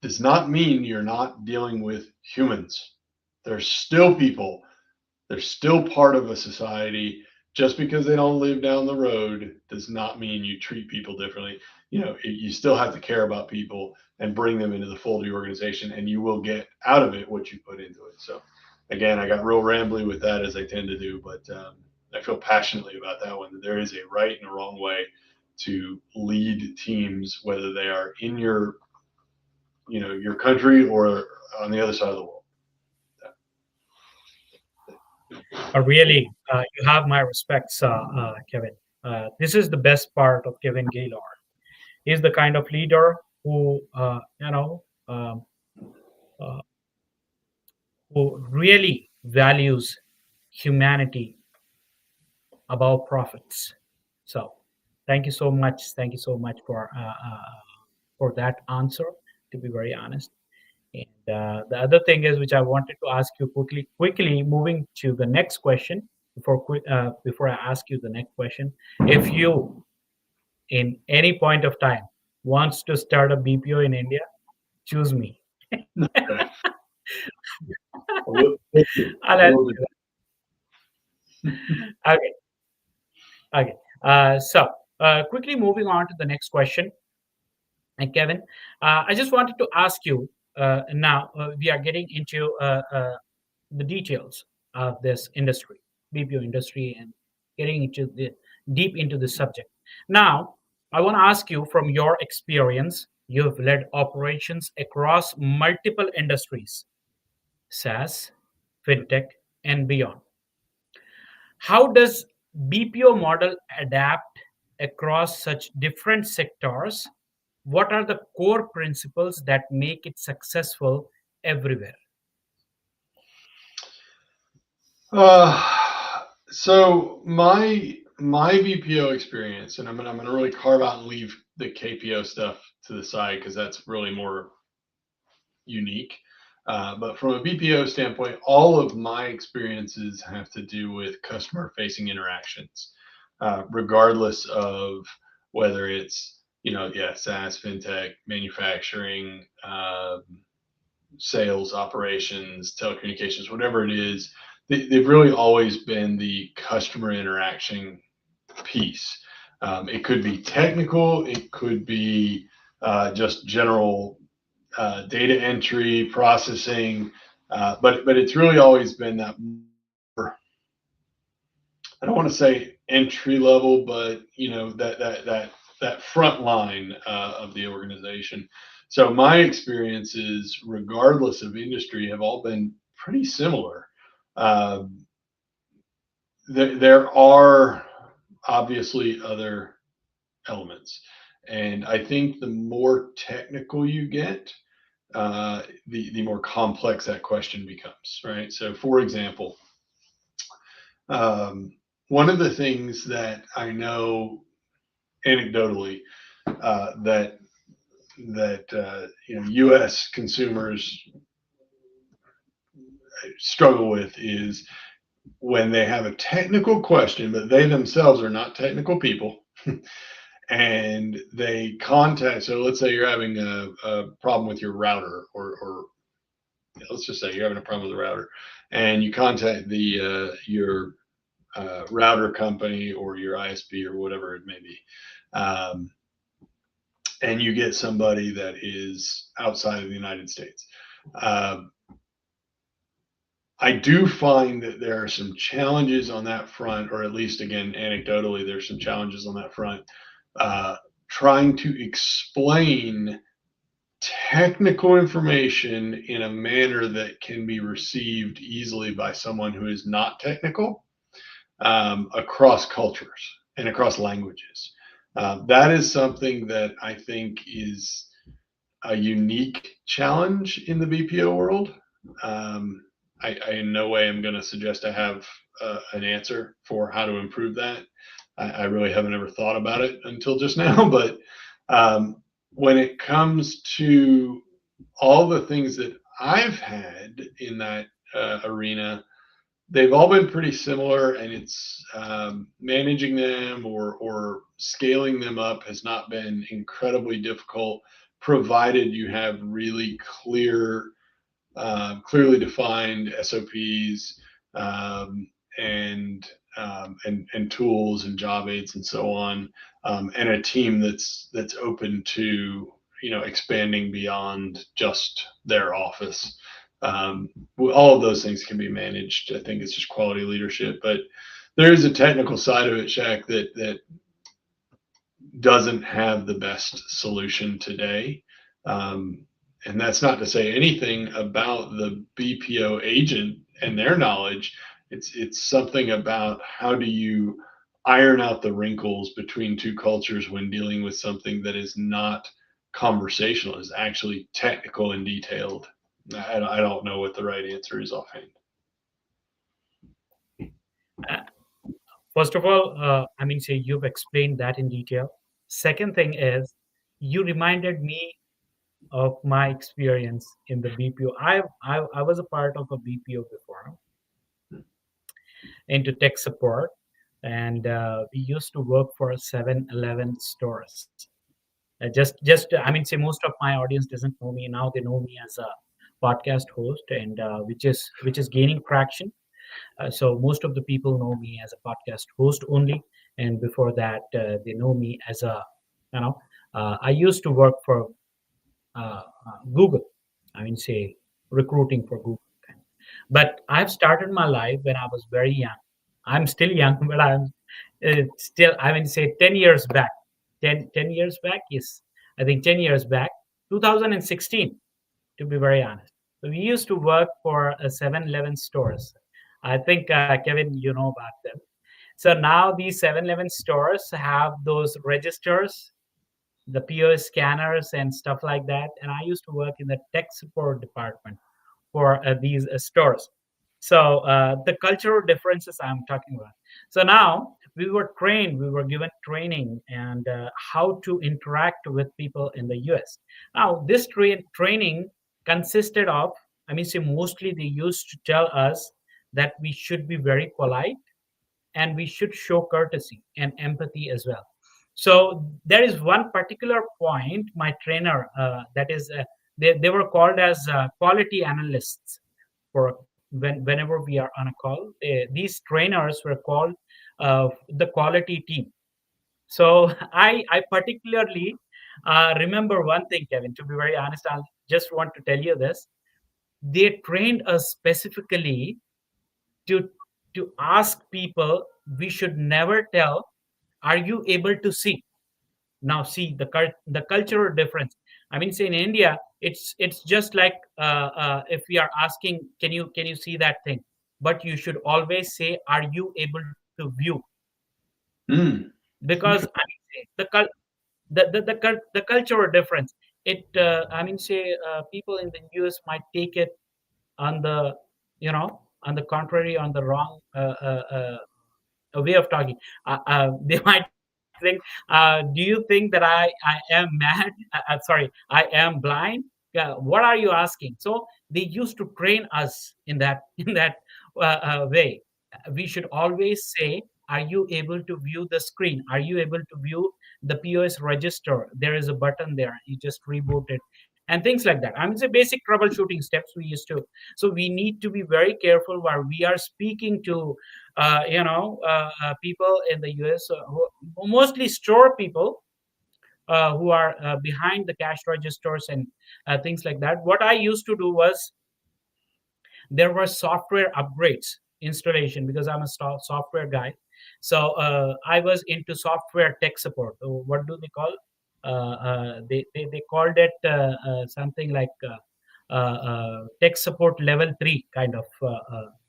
does not mean you're not dealing with humans. There's still people, they're still part of a society. Just because they don't live down the road does not mean you treat people differently. You still have to care about people and bring them into the fold of your organization, and you will get out of it what you put into it. So, again, I got real rambly with that as I tend to do, but I feel passionately about that one. That there is a right and a wrong way to lead teams, whether they are in your country or on the other side of the world. Really, you have my respects, Kevin. This is the best part of Kevin Gaylord. He's the kind of leader who, uh, who really values humanity above profits. So, thank you so much. Thank you so much for that answer. To be very honest. And the other thing is, which I wanted to ask you quickly, moving to the next question before I ask you the next question, if you, in any point of time, wants to start a BPO in India, choose me. Okay. Thank you. I'll I help will do. you. Okay, okay. So, quickly moving on to the next question, and Kevin, I just wanted to ask you. Now we are getting into the details of this industry, BPO industry, and getting into the deep into the subject. Now, I want to ask you from your experience, you've led operations across multiple industries, SaaS, fintech, and beyond. How does BPO model adapt across such different sectors? What are the core principles that make it successful everywhere? So my BPO experience, and I'm gonna really carve out and leave the KPO stuff to the side because that's really more unique. But from a BPO standpoint, all of my experiences have to do with customer facing interactions, regardless of whether it's yeah, SaaS, fintech, manufacturing, sales, operations, telecommunications, whatever it is. They've really always been the customer interaction piece. It could be technical, it could be just general data entry, processing, but it's really always been that. I don't want to say entry level, but that front line of the organization. So my experiences, regardless of industry, have all been pretty similar. Um, there are obviously other elements, and I think the more technical you get, the more complex that question becomes, right? So, for example, um, one of the things that I know anecdotally that U.S. consumers struggle with is when they have a technical question, but they themselves are not technical people, and they contact. So let's say you're having a problem with your router, or let's just say you're having a problem with the router, and you contact the your router company or your ISP or whatever it may be. Um, and you get somebody that is outside of the United States. Um, I do find that there are some challenges on that front, or at least, again, anecdotally, there's some challenges on that front. Uh, Trying to explain technical information in a manner that can be received easily by someone who is not technical, across cultures and across languages. That is something that I think is a unique challenge in the BPO world. Um, I in no way am going to suggest I have an answer for how to improve that. I really haven't ever thought about it until just now. But um, when it comes to all the things that I've had in that arena, they've all been pretty similar, and it's managing them or scaling them up has not been incredibly difficult, provided you have really clearly defined SOPs, um, and, and tools and job aids and so on, and a team that's open to, expanding beyond just their office. Um, all of those things can be managed. I think it's just quality leadership, but there is a technical side of it, Shaq, that doesn't have the best solution today. Um, and that's not to say anything about the BPO agent and their knowledge. It's something about how do you iron out the wrinkles between two cultures when dealing with something that is not conversational, is actually technical and detailed. I don't know what the right answer is offhand. Uh, First of all, say you've explained that in detail. Second thing is, you reminded me of my experience in the BPO. I was a part of a BPO before into tech support, and we used to work for 7-Eleven stores. Say most of my audience doesn't know me now; they know me as a podcast host, and which is gaining traction. So most of the people know me as a podcast host only, and before that, they know me as a, you know, I used to work for Google. Say recruiting for Google. But I've started my life when I was very young. I'm still young, but I'm still, say 10 years back. 10 years back, yes. I think 10 years back, 2016, to be very honest. So we used to work for 7-Eleven stores. I think, Kevin, you know about them. So now these 7-Eleven stores have those registers, the POS scanners and stuff like that. And I used to work in the tech support department for these stores. So the cultural differences I'm talking about. So now we were given training and how to interact with people in the US. Now this training consisted of, say mostly they used to tell us that we should be very polite and we should show courtesy and empathy as well. So there is one particular point my trainer that is they were called as quality analysts for whenever we are on a call. These trainers were called the quality team. So I particularly remember one thing, Kevin. To be very honest, I just want to tell you this. They trained us specifically to ask people. We should never tell, "Are you able to see?" Now see the cultural difference. Say in India, it's just like if we are asking, can you see that thing? But you should always say, "Are you able to view?" Mm, Because the cultural difference. It say people in the US might take it on the, on the contrary, on the wrong a way of talking. They might think, "Do you think that I am mad? Sorry, I am blind? What are you asking?" So they used to train us in that in that way. We should always say, "Are you able to view the screen? Are you able to view the POS register? There is a button there. You just reboot it." And things like that. It's a basic troubleshooting steps we used to. So we need to be very careful while we are speaking to people in the US, who mostly store people who are behind the cash registers and things like that. What I used to do was, there were software upgrades installation, because I'm a software guy. So I was into software tech support. What do they call? They called it something like tech support level 3 kind of.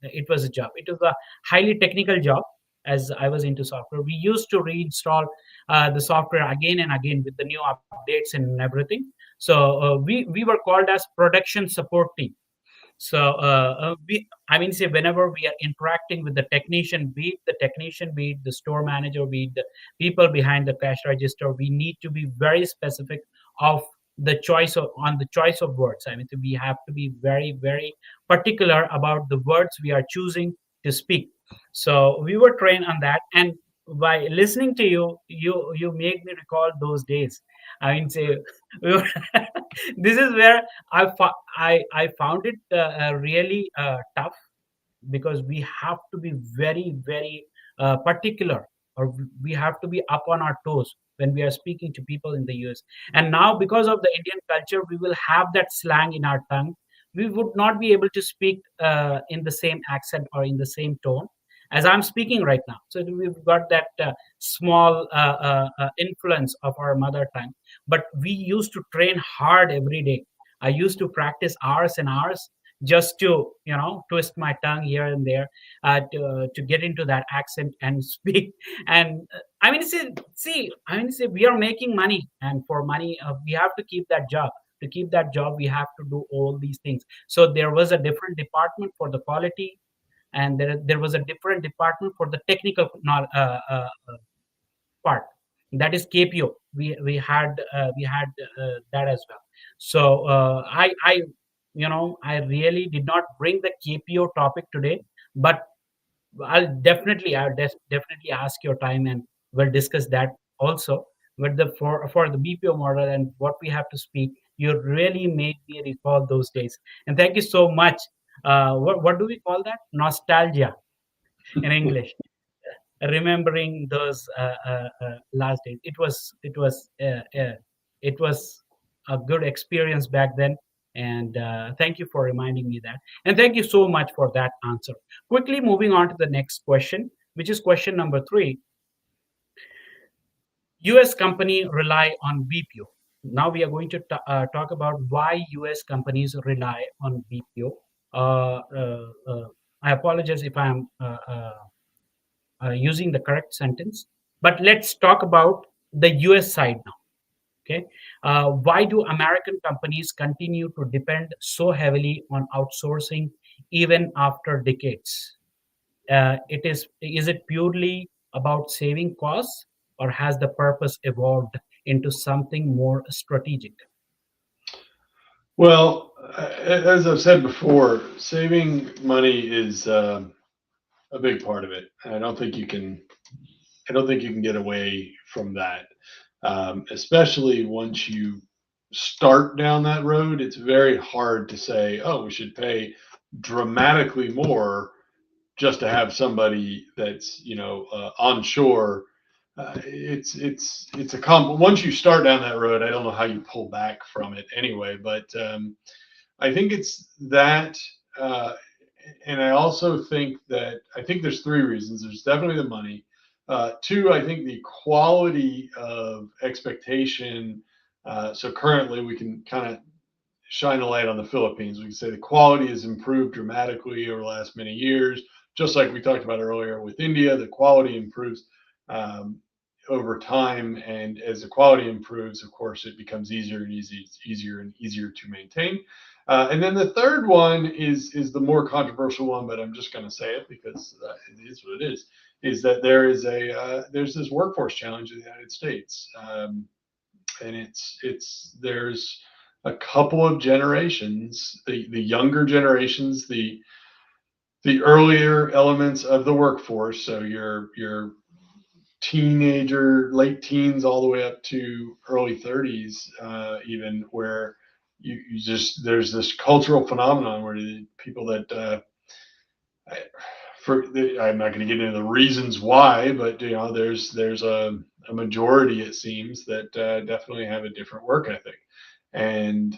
It was a job. It was a highly technical job. As I was into software, we used to reinstall the software again and again with the new updates and everything. So we were called as production support team. So say whenever we are interacting with the technician, be it the store manager, be it the people behind the cash register, we need to be very specific of the choice of words. We have to be very, very particular about the words we are choosing to speak. So we were trained on that, and by listening to you, you make me recall those days. I mean, say, this is where I found it really tough, because we have to be very, very particular, or we have to be up on our toes when we are speaking to people in the US. And now, because of the Indian culture, we will have that slang in our tongue. We would not be able to speak in the same accent or in the same tone as I'm speaking right now. So we've got that small influence of our mother tongue. But we used to train hard every day. I used to practice hours and hours just to, twist my tongue here and there, to get into that accent and speak. And I mean, see, we are making money, and for money, we have to keep that job. To keep that job, we have to do all these things. So there was a different department for the quality, and there was a different department for the technical part. That is KPO. We had that as well. So I really did not bring the KPO topic today, but I'll definitely ask your time, and we'll discuss that also. But for the BPO model and what we have to speak, you really made me recall those days. And thank you so much. What do we call that? Nostalgia in English. Remembering those last days. It was a good experience back then, and thank you for reminding me that. And thank you so much for that answer. Quickly moving on to the next question, which is question number 3. U.S. company rely on BPO. Now we are going to talk about why U.S. companies rely on BPO. I apologize if I am using the correct sentence. But let's talk about the US side now. Okay. Why do American companies continue to depend so heavily on outsourcing even after decades? Is it purely about saving costs, or has the purpose evolved into something more strategic? Well, as I've said before, saving money is a big part of it. I don't think you can. I don't think you can get away from that, especially once you start down that road. It's very hard to say, "Oh, we should pay dramatically more just to have somebody that's onshore." It's a once you start down that road, I don't know how you pull back from it anyway. But I think it's that, uh, and I also think that I think there's three reasons. There's definitely the money. Two, I think the quality of expectation. So currently, we can kind of shine a light on the Philippines. We can say the quality has improved dramatically over the last many years. Just like we talked about earlier with India, the quality improves um, over time, and as the quality improves, of course, it becomes easier and easier to maintain. And then the third one is the more controversial one, but I'm just going to say it because it is what it is. Is that there's this workforce challenge in the United States, and there's a couple of generations, the younger generations, the earlier elements of the workforce. So your teenager, late teens, all the way up to early 30s, even where you just there's this cultural phenomenon where the people that I'm not going to get into the reasons why, but there's a majority, it seems, that definitely have a different work ethic, and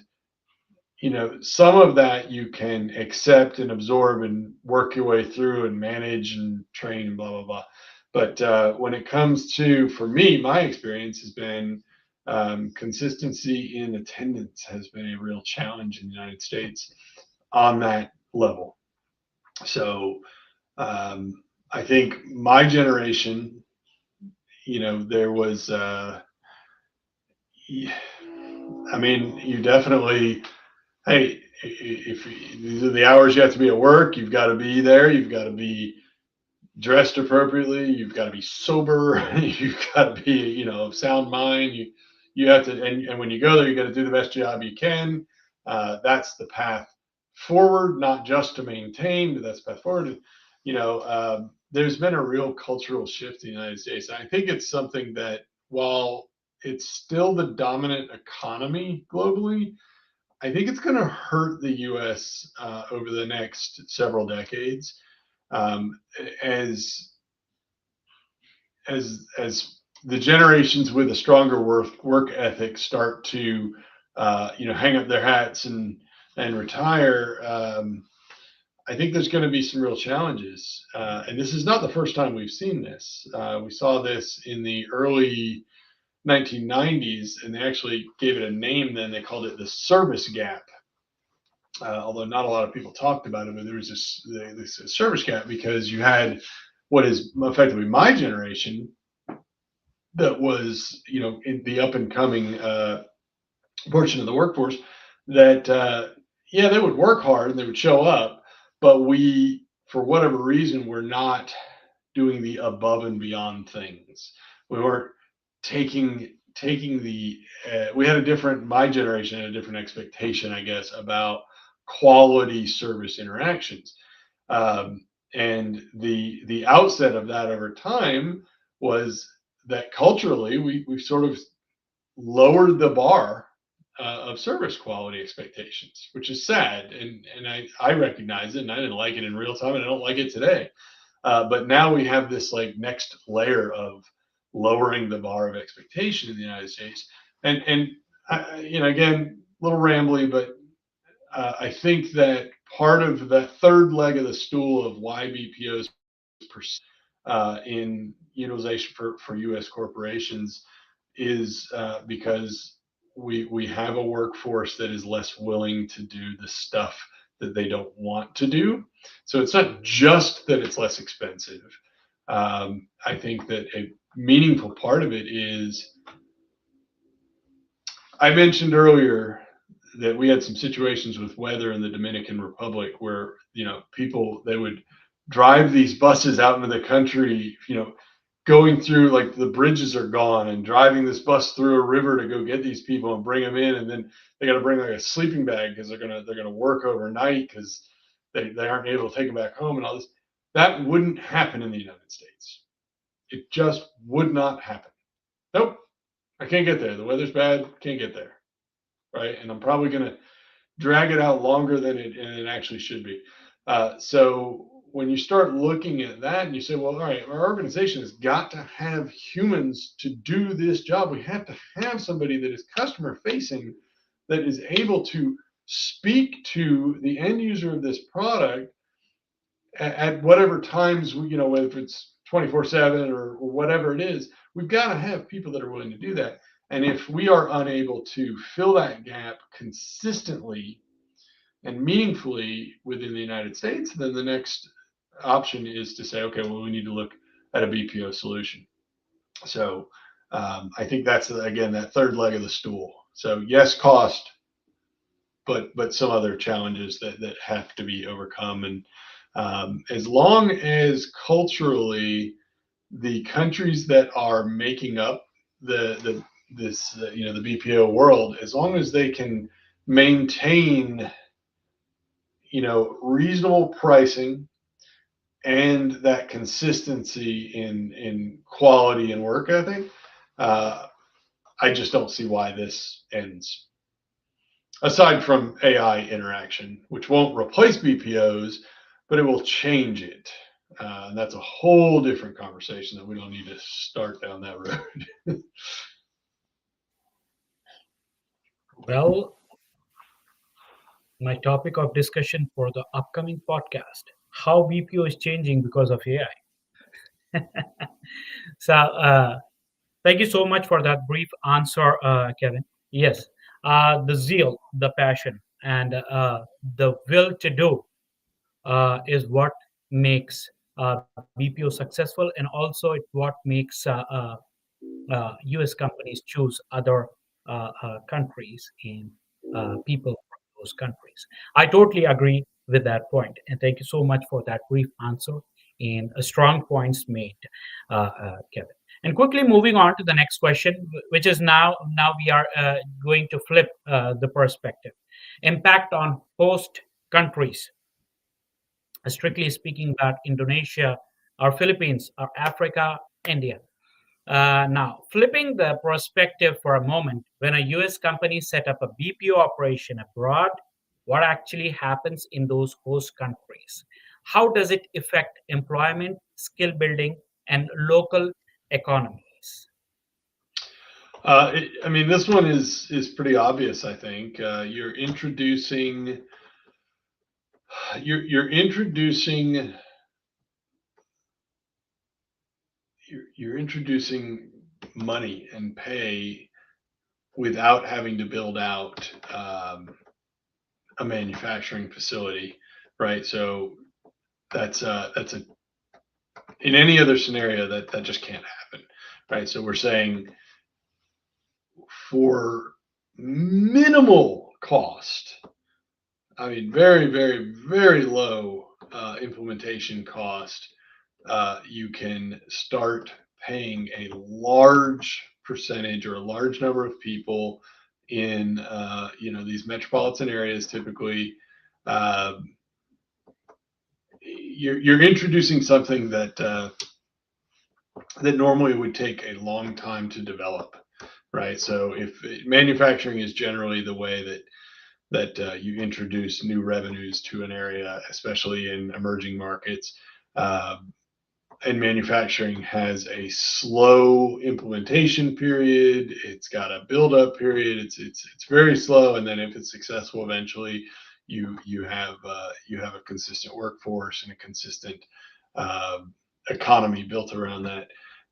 some of that you can accept and absorb and work your way through and manage and train and blah blah blah. But when it comes to, for me, my experience has been consistency in attendance has been a real challenge in the United States on that level. So I think my generation, there was, I mean, you definitely, hey, if these are the hours you have to be at work, you've got to be there. You've got to be dressed appropriately. You've got to be sober. You've got to be, of sound mind. You have to, and when you go there, you got to do the best job you can. That's the path forward, not just to maintain, but that's the path forward. there's been a real cultural shift in the United States. I think it's something that, while it's still the dominant economy globally, I think it's going to hurt the U.S. Over the next several decades, um, as as the generations with a stronger work ethic start to hang up their hats and retire. I think there's going to be some real challenges, and this is not the first time we've seen this. We saw this in the early 1990s, and they actually gave it a name. Then they called it the service gap. Although not a lot of people talked about it, but there was this service gap because you had what is effectively my generation that was, in the up and coming portion of the workforce, that yeah, they would work hard and they would show up, but we, for whatever reason, were not doing the above and beyond things. We weren't taking the we had a different, my generation had a different expectation, I guess, about quality service interactions. And the outset of that over time was that culturally we've sort of lowered the bar of service quality expectations, which is sad. And I recognize it, and I didn't like it in real time, and I don't like it today. But now we have this like next layer of lowering the bar of expectation in the United States. And again, a little rambly, but I think that part of the third leg of the stool of why BPOs in utilization for U.S. corporations is because we have a workforce that is less willing to do the stuff that they don't want to do. So it's not just that it's less expensive. I think that a meaningful part of it is, I mentioned earlier that we had some situations with weather in the Dominican Republic where, people, they would drive these buses out into the country, going through, like, the bridges are gone, and driving this bus through a river to go get these people and bring them in, and then they got to bring like a sleeping bag because they're gonna work overnight because they aren't able to take them back home and all this. That wouldn't happen in the United States. It just would not happen. Nope, I can't get there. The weather's bad. Can't get there. Right, and I'm probably gonna drag it out longer than it actually should be. So when you start looking at that and you say, well, all right, our organization has got to have humans to do this job. We have to have somebody that is customer facing, that is able to speak to the end user of this product at whatever times, whether it's 24/7 or whatever it is. We've got to have people that are willing to do that. And if we are unable to fill that gap consistently and meaningfully within the United States, then the next option is to say, okay, well, we need to look at a BPO solution. So I think that's, again, that third leg of the stool. So yes, cost, but some other challenges that have to be overcome. And as long as culturally the countries that are making up the BPO world, as long as they can maintain reasonable pricing and that consistency in quality and work ethic, uh, I just don't see why this ends. Aside from AI interaction, which won't replace BPOs, but it will change it. And that's a whole different conversation that we don't need to start down that road. Well, my topic of discussion for the upcoming podcast: how BPO is changing because of AI. So, thank you so much for that brief answer, Kevin. Yes, the zeal, the passion, and the will to do is what makes BPO successful, and also it what makes U.S. companies choose other countries and people from those countries. I totally agree with that point, and thank you so much for that brief answer and strong points made, Kevin. And quickly moving on to the next question, which is now we are going to flip the perspective. Impact on host countries, strictly speaking, about Indonesia, or Philippines, or Africa, India. Now, flipping the perspective for a moment, when a US company set up a BPO operation abroad, what actually happens in those host countries? How does it affect employment, skill building, and local economies? I mean, this one is pretty obvious. I think you're introducing you're introducing money and pay without having to build out a manufacturing facility, right? So that's a in any other scenario that just can't happen, right? So we're saying for minimal cost, I mean, very, very, very low implementation cost, you can start paying a large percentage or a large number of people in, these metropolitan areas. Typically, uh, you're introducing something that normally would take a long time to develop, right? So if manufacturing is generally the way that you introduce new revenues to an area, especially in emerging markets. Uh, and manufacturing has a slow implementation period. It's got a build up period. It's very slow, and then if it's successful, eventually you have a consistent workforce and a consistent uh, economy built around that.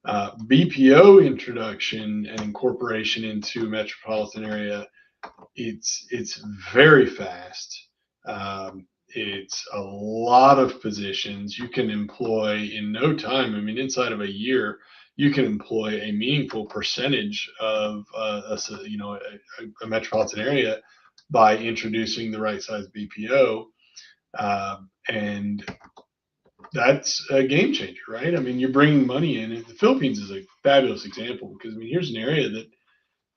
BPO introduction and incorporation into a metropolitan area, it's very fast. It's a lot of positions you can employ in no time. I mean, inside of a year, you can employ a meaningful percentage of a metropolitan area by introducing the right size BPO, and that's a game changer, right? I mean, you're bringing money in. The Philippines is a fabulous example because I mean, here's an area that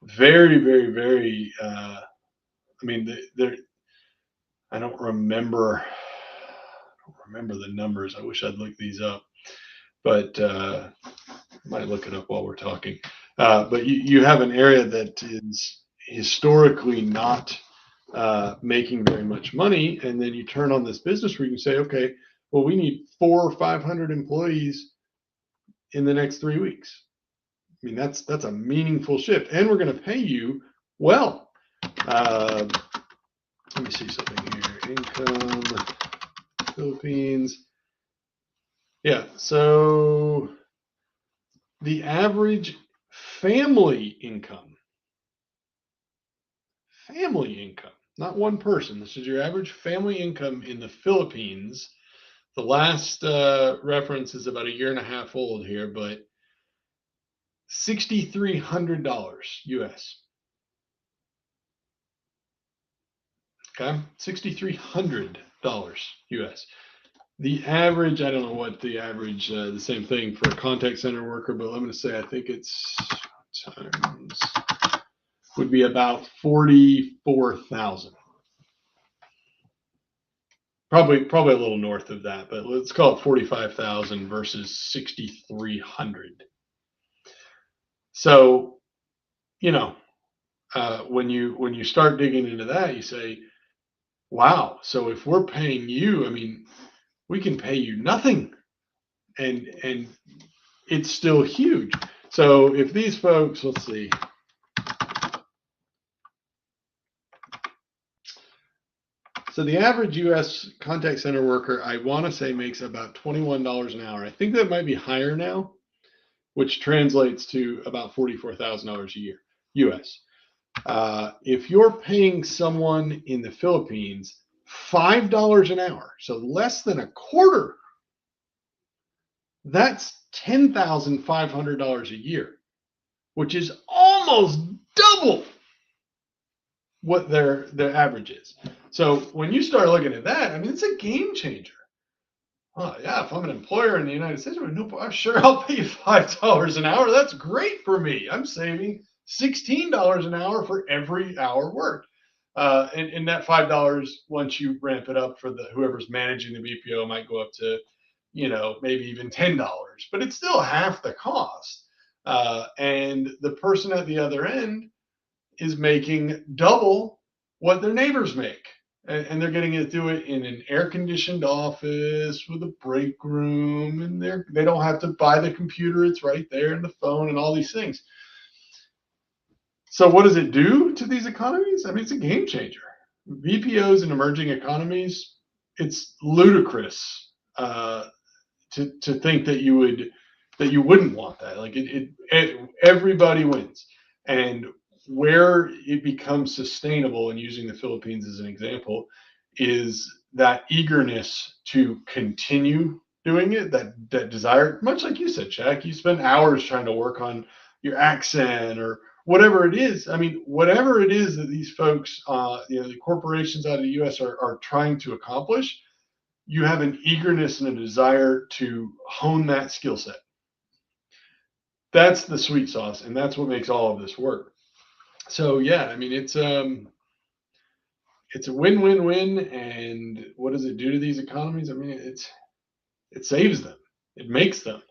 very, very, very. I mean, there. I don't remember the numbers. I wish I'd look these up, but I might look it up while we're talking. But you have an area that is historically not making very much money, and then you turn on this business where you can say, okay, well, we need 400 or 500 employees in the next 3 weeks. I mean, that's a meaningful shift, and we're going to pay you well. Uh, Let me see something here. Income, Philippines. Yeah, so the average family income, family income, not one person. This is your average family income in the Philippines. The last reference is about a year and a half old here, but $6,300 US. Okay, $6,300 US. The average, I don't know what the average, the same thing for a contact center worker, but I'm going to say I think it's times would be about 44,000. Probably a little north of that, but let's call it 45,000 versus 6,300. So, you know, when you start digging into that, you say, wow. So if we're paying you, I mean, we can pay you nothing, and it's still huge. So if these folks, let's see, so the average U.S. contact center worker, I want to say, makes about $21 an hour. I think that might be higher now, which translates to about $44,000 a year, U.S. If you're paying someone in the Philippines $5 an hour, so less than a quarter, that's $10,500 a year, which is almost double what their average is. So when you start looking at that, I mean, it's a game changer. Oh yeah, if I'm an employer in the United States, I'm sure I'll pay you $5 an hour. That's great for me. I'm saving $16 an hour for every hour worked. And that $5, once you ramp it up for the whoever's managing the BPO, might go up to maybe even $10, but it's still half the cost. And the person at the other end is making double what their neighbors make. And they're getting to do it in an air-conditioned office with a break room, and they don't have to buy the computer; it's right there, and the phone, and all these things. So, what does it do to these economies? I mean, it's a game changer. VPOs in emerging economies, it's ludicrous to think that you wouldn't want that. Like everybody wins, and where it becomes sustainable, and using the Philippines as an example, is that eagerness to continue doing it, that desire, much like you said, Jack. You spend hours trying to work on your accent or whatever it is. I mean, whatever it is that these folks, the corporations out of the U.S. are trying to accomplish, you have an eagerness and a desire to hone that skill set. That's the sweet sauce, and that's what makes all of this work. So yeah, I mean it's a win-win-win. And what does it do to these economies? I mean, it saves them, it makes them.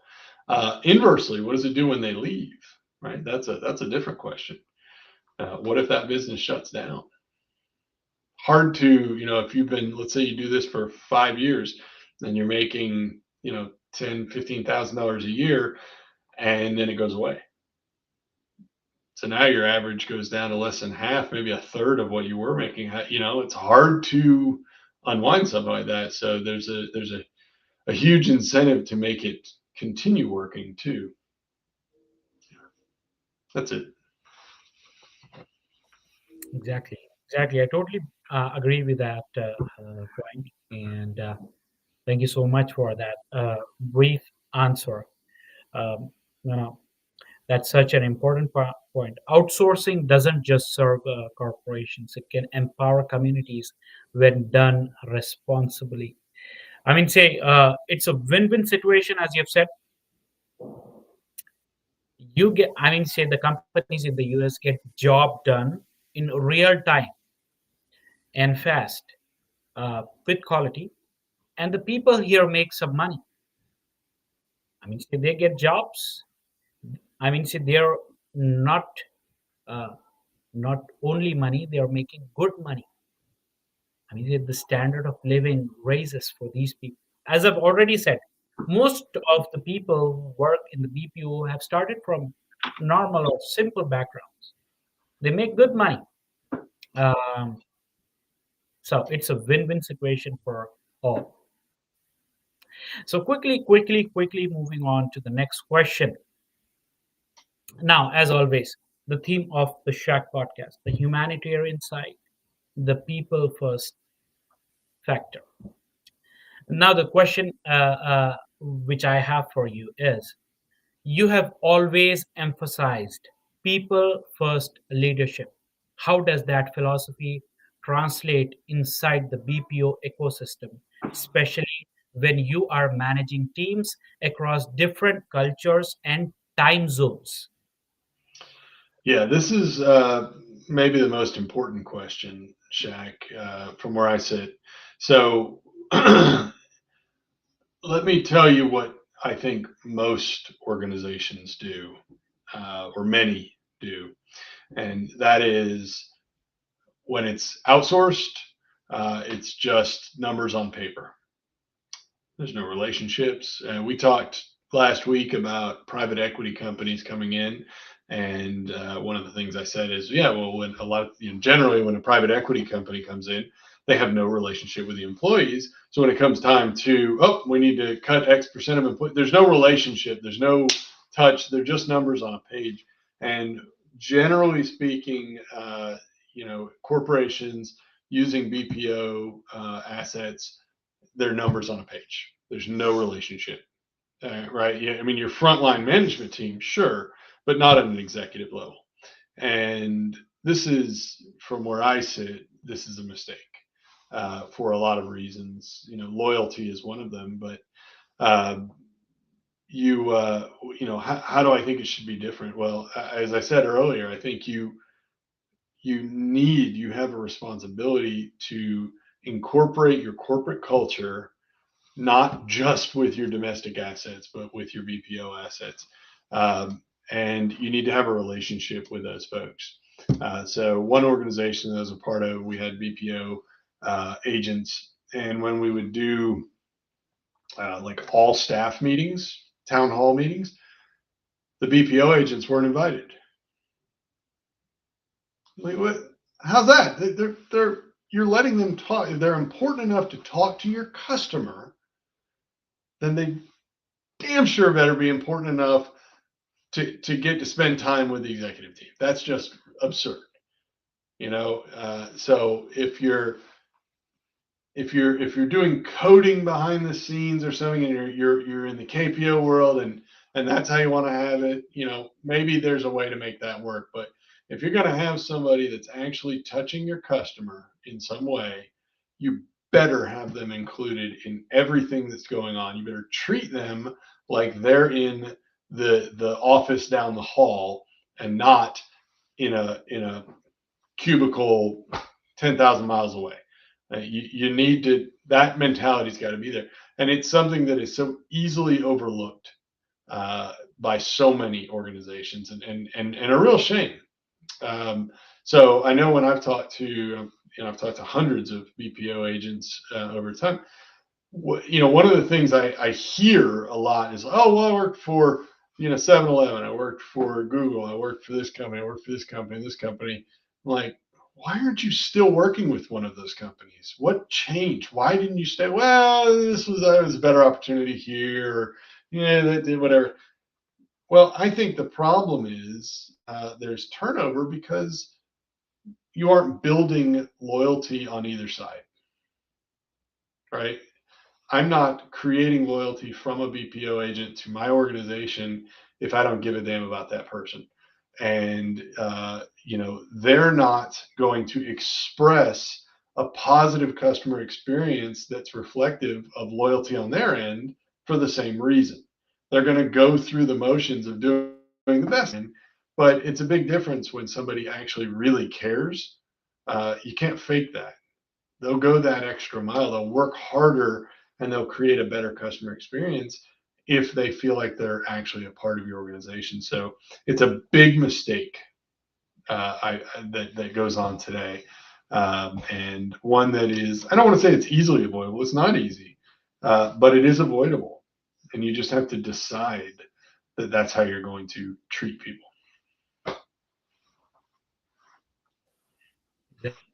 Inversely, what does it do when they leave? Right, that's a different question. What if that business shuts down? Hard to, if you've been, let's say you do this for 5 years, and you're making, $10,000, $15,000 a year, and then it goes away. So now your average goes down to less than half, maybe a third of what you were making. It's hard to unwind something like that. So there's a huge incentive to make it continue working too. That's it. Exactly. Exactly. I totally agree with that point. And thank you so much for that brief answer. Um, you know, that's such an important point. Outsourcing doesn't just serve corporations, it can empower communities when done responsibly. I mean, say it's a win win situation, as you've said. You get, I mean, say the companies in the US get job done in real time and fast with quality, and the people here make some money. I mean, say they get jobs. I mean, say they're not uh, not only money; they are making good money. I mean, the standard of living raises for these people. As I've already said, most of the people who work in the BPO have started from normal or simple backgrounds. They make good money. Um, so it's a win-win situation for all. So quickly moving on to the next question. Now, as always, the theme of the Shack podcast, the humanitarian side, the people first factor. Now, the question which I have for you is, you have always emphasized people first leadership. How does that philosophy translate inside the BPO ecosystem, especially when you are managing teams across different cultures and time zones? Yeah, this is maybe the most important question, Shaq, from where I sit. So let me tell you what I think most organizations do, or many do, and that is when it's outsourced, it's just numbers on paper. There's no relationships. We talked last week about private equity companies coming in, and one of the things I said is, yeah, well, when a lot of, generally when a private equity company comes in, they have no relationship with the employees. So when it comes time to, oh, we need to cut X percent of employees, there's no relationship, there's no touch, they're just numbers on a page. And generally speaking, corporations using BPO assets, they're numbers on a page. There's no relationship, right? Yeah, I mean, your frontline management team, sure, but not at an executive level. And this is, from where I sit, this is a mistake for a lot of reasons. Loyalty is one of them, but uh, how do I think it should be different? Well, as I said earlier, I think you have a responsibility to incorporate your corporate culture not just with your domestic assets, but with your BPO assets. And you need to have a relationship with those folks. So one organization that I was a part of, we had BPO agents, and when we would do like all staff meetings, town hall meetings, the BPO agents weren't invited. Like, what? How's that? They're you're letting them talk. If they're important enough to talk to your customer, then they damn sure better be important enough to get to spend time with the executive team. That's just absurd, you know. So if you're doing coding behind the scenes or something, and you're in the KPO world, and that's how you want to have it, maybe there's a way to make that work. But if you're going to have somebody that's actually touching your customer in some way, you better have them included in everything that's going on. You better treat them like they're in the office down the hall and not in a cubicle 10,000 miles away. You need to, that mentality's got to be there. And it's something that is so easily overlooked by so many organizations, and a real shame. So I know when I've talked to hundreds of BPO agents over time. One of the things I hear a lot is, oh, well, I worked for 7-Eleven, I worked for Google, I worked for this company, I worked for this company, and this company. I'm like, why aren't you still working with one of those companies? What changed? Why didn't you stay? Well, this was a better opportunity here. Or, that did whatever. Well, I think the problem is there's turnover because you aren't building loyalty on either side, right? I'm not creating loyalty from a BPO agent to my organization if I don't give a damn about that person. And, they're not going to express a positive customer experience that's reflective of loyalty on their end for the same reason. They're going to go through the motions of doing the best they can, but it's a big difference when somebody actually really cares. You can't fake that. They'll go that extra mile. They'll work harder, and they'll create a better customer experience if they feel like they're actually a part of your organization. So it's a big mistake that goes on today, and one that is, I don't want to say it's easily avoidable. It's not easy, but it is avoidable, and you just have to decide that that's how you're going to treat people.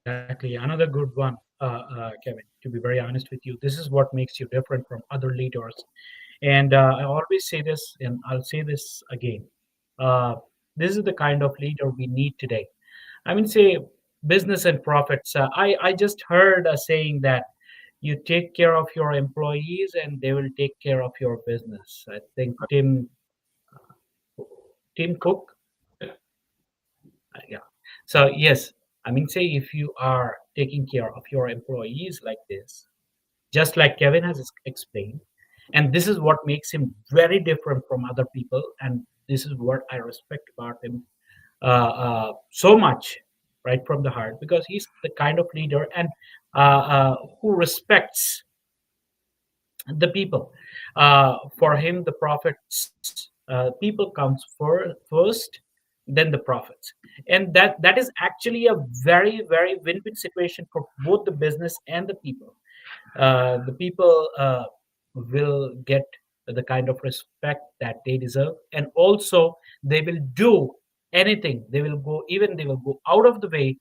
Exactly. Another good one, Kevin. To be very honest with you, this is what makes you different from other leaders. And I always say this, and I'll say this again. Uh, this is the kind of leader we need today. I mean, say business and profits. I just heard a saying that you take care of your employees and they will take care of your business. I think Tim Cook. Yeah. So yes, I mean, say if you are taking care of your employees like this, just like Kevin has explained, and this is what makes him very different from other people, and this is what I respect about him so much, right from the heart, because he's the kind of leader and who respects the people. For him, the profits, people comes first, then the profits, and that is actually a very very win-win situation for both the business and the people will get the kind of respect that they deserve, and also they will do anything, they will go out of the way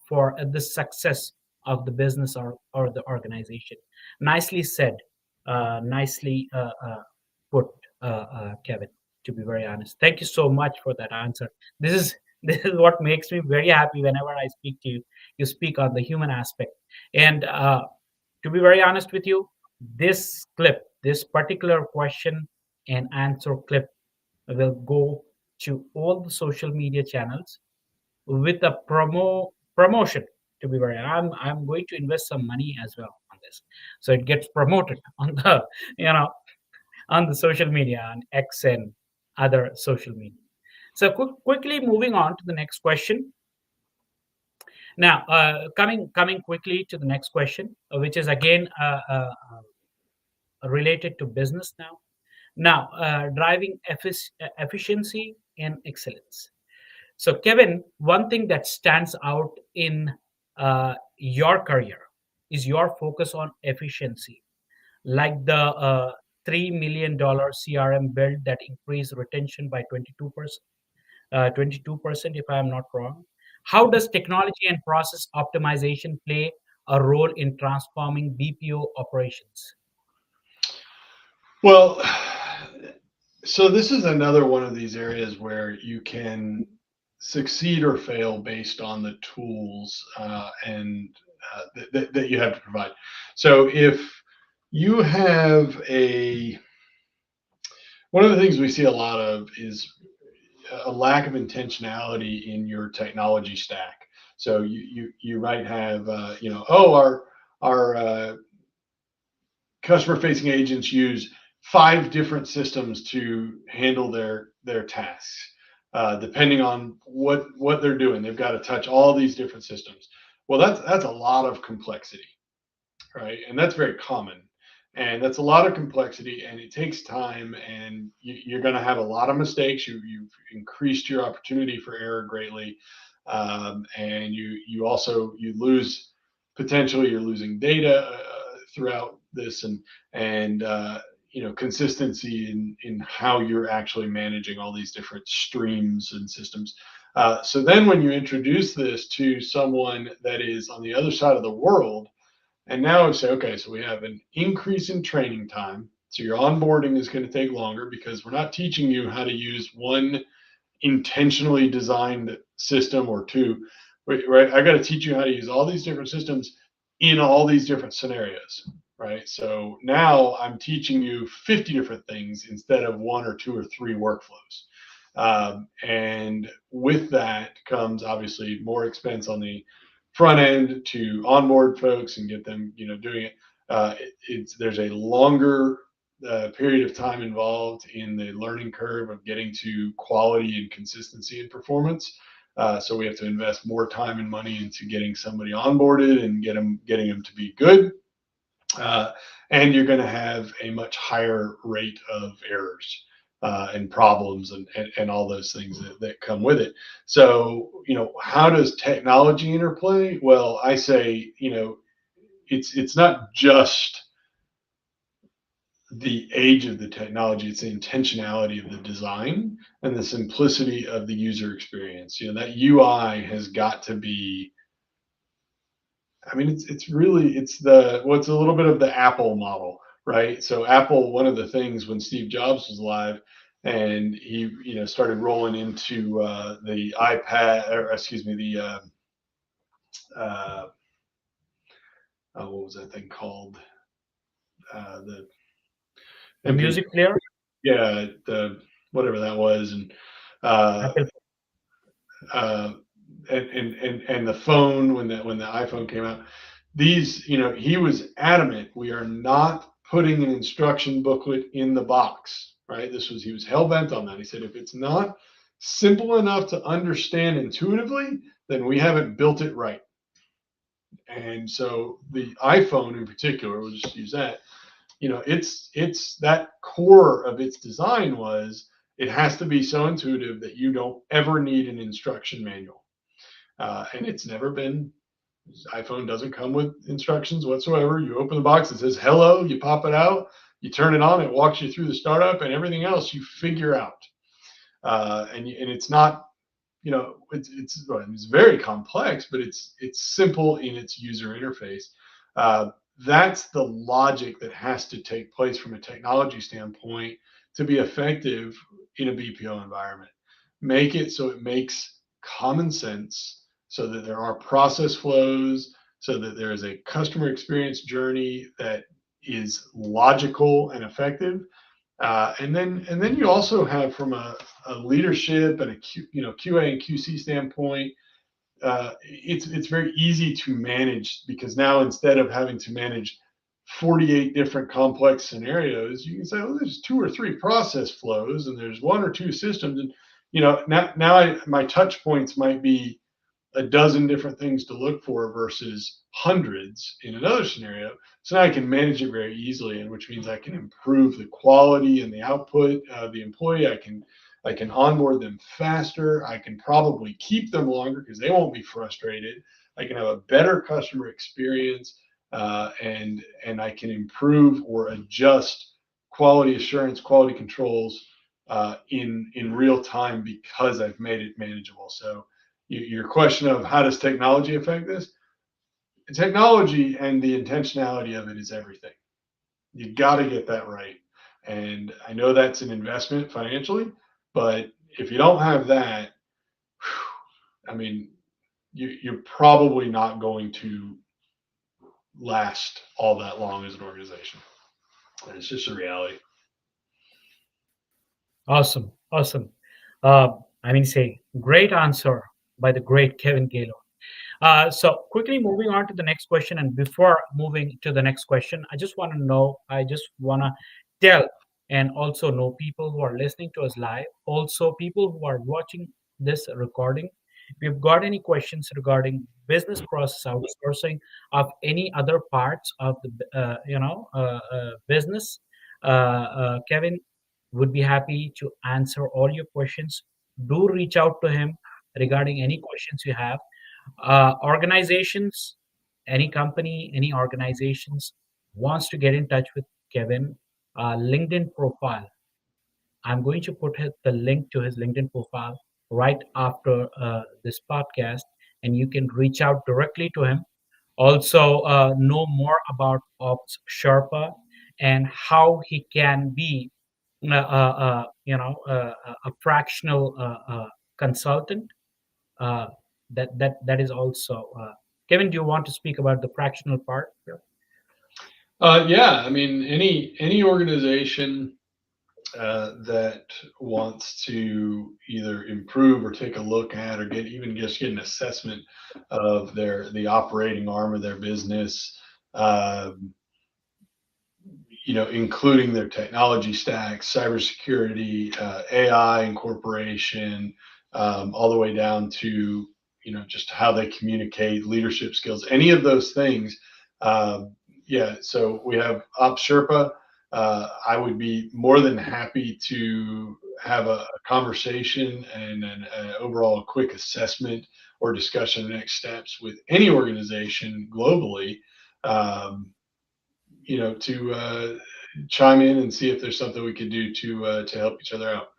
for the success of the business or the organization. Nicely said, nicely put, Kevin, to be very honest. Thank you so much for that answer. This is this is what makes me very happy whenever I speak to you. You speak on the human aspect. And to be very honest with you, this clip, this particular question and answer clip will go to all the social media channels with a promotion. To be very, I'm going to invest some money as well on this, so it gets promoted on the you know on the social media, on X and other social media. So quickly moving on to the next question. Now, coming quickly to the next question, which is again related to business now. Now, driving efficiency and excellence. So, Kevin, one thing that stands out in your career is your focus on efficiency, like the $3 million CRM build that increased retention by 22%, 22%, if I am not wrong. How does technology and process optimization play a role in transforming BPO operations? Well, so this is another one of these areas where you can succeed or fail based on the tools and that you have to provide. So if you have one of the things we see a lot of is a lack of intentionality in your technology stack. So you might have oh, our customer facing agents use 5 different systems to handle their tasks, depending on what they're doing. They've got to touch all these different systems. Well, that's a lot of complexity, right? And that's very common. And that's a lot of complexity, and it takes time, and you're going to have a lot of mistakes. You've increased your opportunity for error greatly, and you lose potentially. You're losing data throughout this, and consistency in how you're actually managing all these different streams and systems. So then, when you introduce this to someone that is on the other side of the world, and now we say, okay, so we have an increase in training time. So your onboarding is going to take longer because we're not teaching you how to use one intentionally designed system or two, right? I got to teach you how to use all these different systems in all these different scenarios, right? So now I'm teaching you 50 different things instead of one or two or three workflows. And with that comes obviously more expense on the front end to onboard folks and get them, doing it. There's a longer period of time involved in the learning curve of getting to quality and consistency and performance. So we have to invest more time and money into getting somebody onboarded and getting them to be good. And you're going to have a much higher rate of errors and problems and all those things that come with it. So, how does technology interplay? Well, I say, it's not just the age of the technology, it's the intentionality of the design and the simplicity of the user experience. That UI has got to be, I mean, it's a little bit of the Apple model, right? So Apple, one of the things when Steve Jobs was alive and he, started rolling into the iPad, or excuse me, the what was that thing called? The The MP, music player, yeah, the whatever that was, and uh, Apple. uh, and the phone when the iPhone came out. These, he was adamant. We are not putting an instruction booklet in the box, right? He was hell bent on that. He said, if it's not simple enough to understand intuitively, then we haven't built it right. And so the iPhone in particular, we'll just use that. It's that core of its design was it has to be so intuitive that you don't ever need an instruction manual. And it's never been. iPhone doesn't come with instructions whatsoever. You open the box, it says hello, you pop it out, you turn it on, it walks you through the startup, and everything else you figure out. And it's not, it's very complex, but it's simple in its user interface. That's the logic that has to take place from a technology standpoint to be effective in a BPO environment. Make it so it makes common sense, so that there are process flows, so that there is a customer experience journey that is logical and effective. And then you also have from a leadership and a QA and QC standpoint, it's very easy to manage, because now instead of having to manage 48 different complex scenarios, you can say, oh, there's 2 or 3 process flows and there's 1 or 2 systems. And now my touch points might be a dozen different things to look for versus hundreds in another scenario. So now I can manage it very easily, and which means I can improve the quality and the output of the employee. I can onboard them faster. I can probably keep them longer because they won't be frustrated. I can have a better customer experience, and I can improve or adjust quality assurance, quality controls in real time because I've made it manageable. So your question of how does technology affect this? Technology and the intentionality of it is everything. You got to get that right. And I know that's an investment financially, but if you don't have that, I mean, you're probably not going to last all that long as an organization. And it's just a reality. Awesome, awesome. Say great answer by the great Kevin Gaylord. So quickly moving on to the next question, and before moving to the next question, I just want to tell and also know people who are listening to us live, also people who are watching this recording. If you've got any questions regarding business process outsourcing of any other parts of the business, Kevin would be happy to answer all your questions. Do reach out to him regarding any questions you have. Organizations, any company, any organizations wants to get in touch with Kevin, LinkedIn profile. I'm going to put the link to his LinkedIn profile right after this podcast, and you can reach out directly to him. Also, know more about Ops Sherpa and how he can be, a fractional consultant. Uh, that is also. Kevin, do you want to speak about the fractional part? Here? Yeah, I mean, any organization that wants to either improve or take a look at or get an assessment of the operating arm of their business, uh, including their technology stack, cybersecurity, AI incorporation, all the way down to just how they communicate, leadership skills, any of those things. Uh, yeah, so we have Ops Sherpa. I would be more than happy to have a conversation and an overall quick assessment or discussion of next steps with any organization globally. Um, to chime in and see if there's something we could do to help each other out.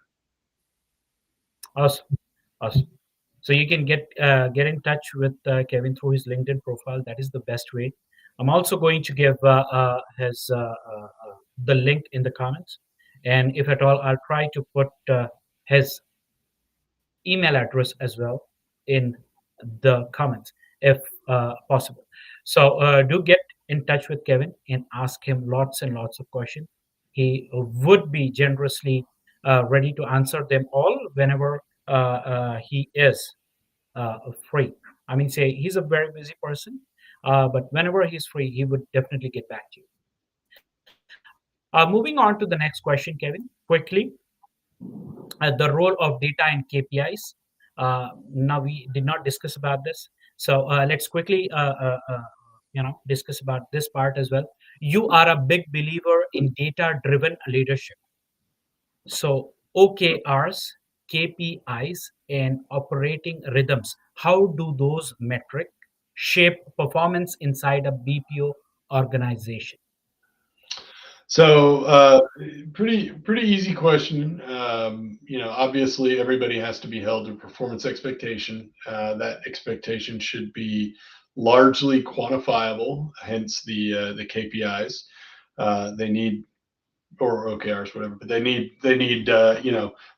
Awesome, awesome. So you can get in touch with Kevin through his LinkedIn profile. That is the best way. I'm also going to give his the link in the comments, and if at all, I'll try to put his email address as well in the comments if possible. So do get in touch with Kevin and ask him lots and lots of questions. He would be generously ready to answer them all whenever he is free. Say he's a very busy person, but whenever he's free, he would definitely get back to you. Moving on to the next question, Kevin, quickly, the role of data and KPIs. Now we did not discuss about this, so let's quickly discuss about this part as well. You are a big believer in data-driven leadership. So OKRs, KPIs, and operating rhythms. How do those metric shape performance inside a BPO organization? So, pretty easy question. Obviously, everybody has to be held to performance expectation. That expectation should be largely quantifiable. Hence the KPIs. They need or OKRs, whatever, but they need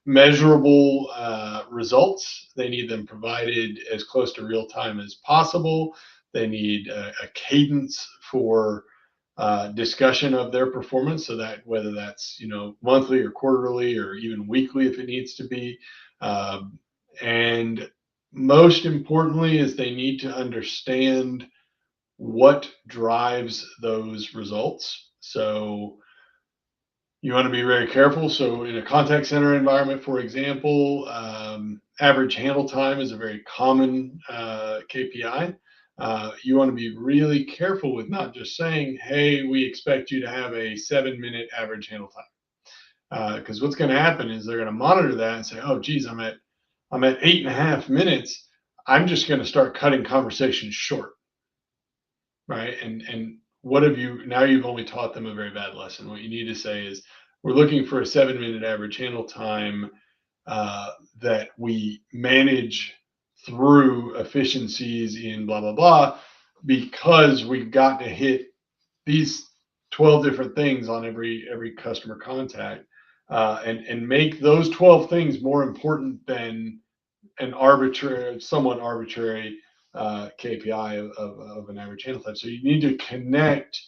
measurable results. They need them provided as close to real time as possible. They need a cadence for discussion of their performance, so that whether that's monthly or quarterly or even weekly if it needs to be, and most importantly is they need to understand what drives those results. So You want to be very careful. So, in a contact center environment, for example, average handle time is a very common KPI. You want to be really careful with not just saying, "Hey, we expect you to have a 7-minute average handle time," because what's going to happen is they're going to monitor that and say, "Oh, geez, I'm at 8.5 minutes. I'm just going to start cutting conversations short." Right? And what have you now? You've only taught them a very bad lesson. What you need to say is, we're looking for a 7-minute average handle time uh, that we manage through efficiencies in blah blah blah, because we've got to hit these 12 different things on every customer contact, and make those 12 things more important than an arbitrary, somewhat arbitrary KPI of an average handle time. So you need to connect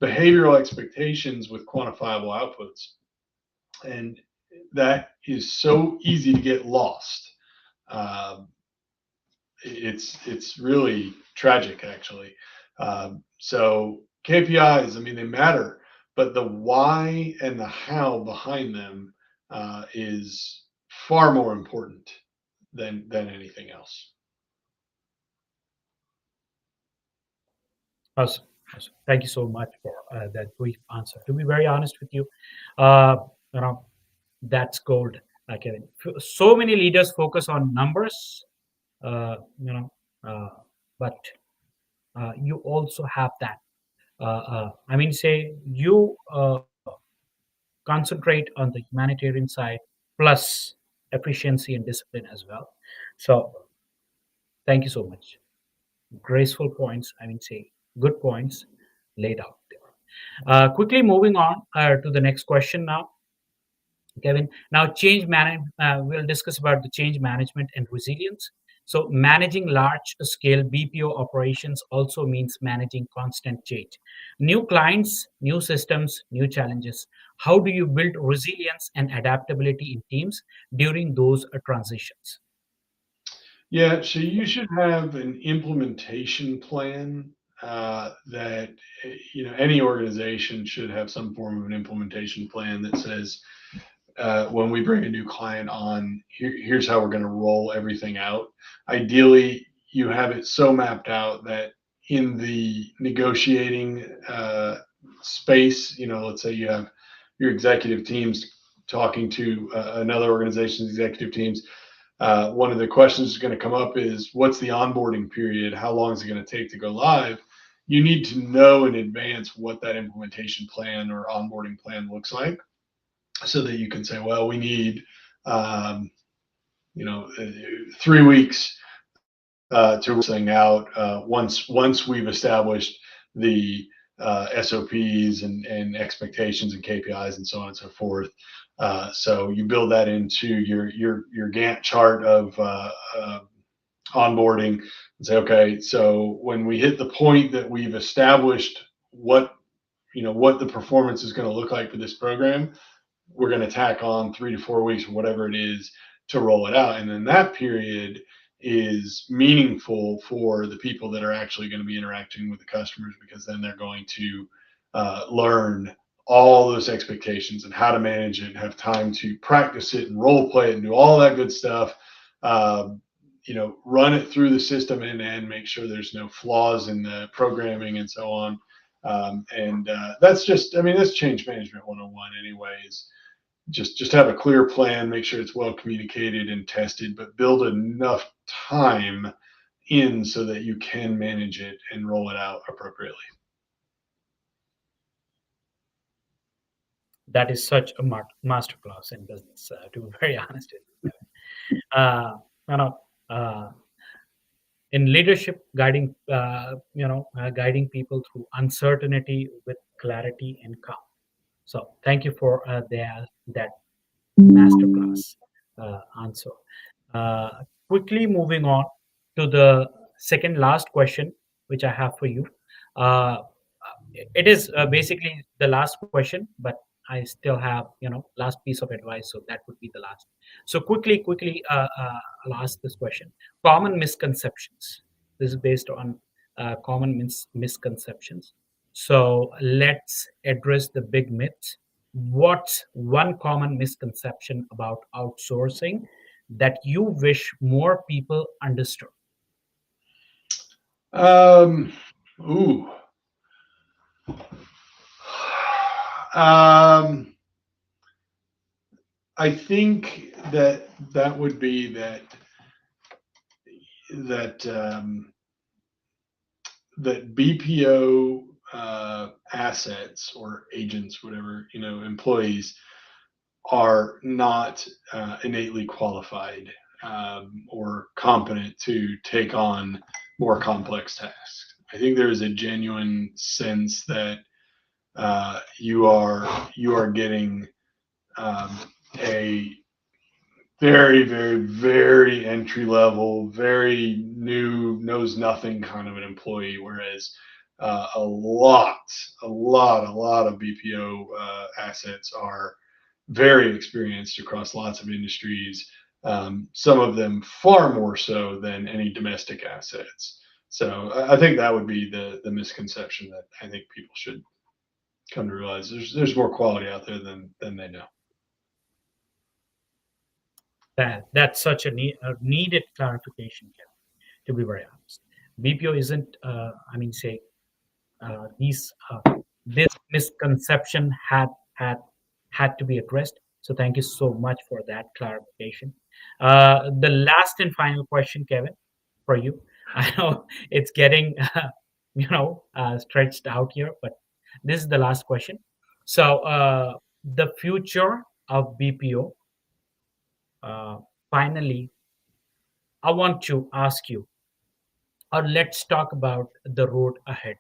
behavioral expectations with quantifiable outputs, and that is so easy to get lost. Um, it's really tragic, actually. So KPIs, I mean, they matter, but the why and the how behind them is far more important than anything else. Awesome. Awesome. Thank you so much for that brief answer. To be very honest with you, uh, you know, that's gold, Kevin. So many leaders focus on numbers, uh, you know, uh, but you also have that. I mean, say you concentrate on the humanitarian side plus efficiency and discipline as well. So, thank you so much. Graceful points. I mean, say good points laid out there. Quickly moving on to the next question now, Kevin. Now, change management. We'll discuss about the change management and resilience. So, managing large-scale BPO operations also means managing constant change, new clients, new systems, new challenges. How do you build resilience and adaptability in teams during those transitions? Yeah, so you should have an implementation plan that any organization should have some form of an implementation plan that says, when we bring a new client on, here's how we're going to roll everything out. Ideally, you have it so mapped out that in the negotiating space, let's say you have your executive teams talking to another organization's executive teams. One of the questions that's going to come up is, what's the onboarding period? How long is it going to take to go live? You need to know in advance what that implementation plan or onboarding plan looks like, so that you can say, well, we need, um, 3 weeks to roll this thing out. Once we've established the SOPs and expectations and KPIs and so on and so forth. So you build that into your Gantt chart of onboarding, and say, okay, so when we hit the point that we've established what the performance is going to look like for this program, we're going to tack on 3 to 4 weeks or whatever it is to roll it out. And then that period is meaningful for the people that are actually going to be interacting with the customers, because then they're going to learn all those expectations and how to manage it, and have time to practice it and role play it and do all that good stuff. Um, Run it through the system and make sure there's no flaws in the programming and so on. And that's just, I mean, that's change management 101 anyways. Just have a clear plan, make sure it's well communicated and tested, but build enough time in so that you can manage it and roll it out appropriately. That is such a masterclass in business, to be very honest with you. Uh, you know, uh, in leadership, guiding people through uncertainty with clarity and calm. So, thank you for that masterclass answer. Uh, Quickly moving on to the second last question, which I have for you. Uh, it is basically the last question, but I still have last piece of advice, so that would be the last. So quickly, I'll ask this question: common misconceptions. This is based on common misconceptions. So let's address the big myths. What's one common misconception about outsourcing that you wish more people understood? Um, ooh. Um, I think that that would be that that BPO assets or agents, whatever, employees are not innately qualified or competent to take on more complex tasks. I think there is a genuine sense that you are getting um, a very, very, very entry level, very new, knows nothing kind of an employee. Whereas a lot of BPO assets are very experienced across lots of industries. Some of them far more so than any domestic assets. So I think that would be the misconception that I think people should come to realize. There's more quality out there than they know. That's such a needed clarification, Kevin, to be very honest. BPO isn't, say, these this misconception had had to be addressed. So thank you so much for that clarification. The last and final question, Kevin, for you. I know it's getting stretched out here, but this is the last question. So the future of BPO. Finally, I want to ask you, or let's talk about the road ahead.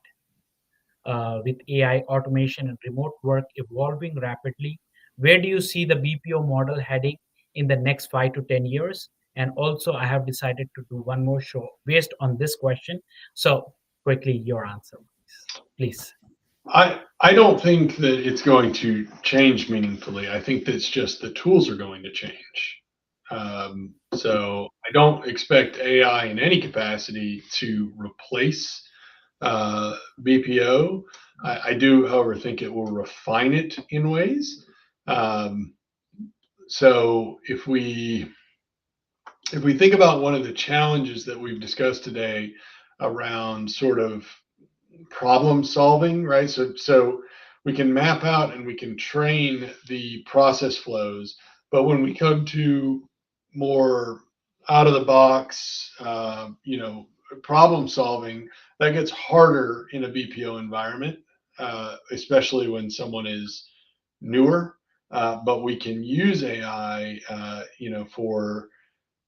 With AI automation and remote work evolving rapidly, where do you see the BPO model heading in the next 5 to 10 years? And also, I have decided to do one more show based on this question. So, quickly, your answer, please. I don't think that it's going to change meaningfully. I think that's just the tools are going to change. So I don't expect AI in any capacity to replace BPO. I do, however, think it will refine it in ways. Um, so if we think about one of the challenges that we've discussed today around sort of problem solving, right? So we can map out and we can train the process flows, but when we come to more out of the box, problem solving, that gets harder in a BPO environment, especially when someone is newer. But we can use AI, for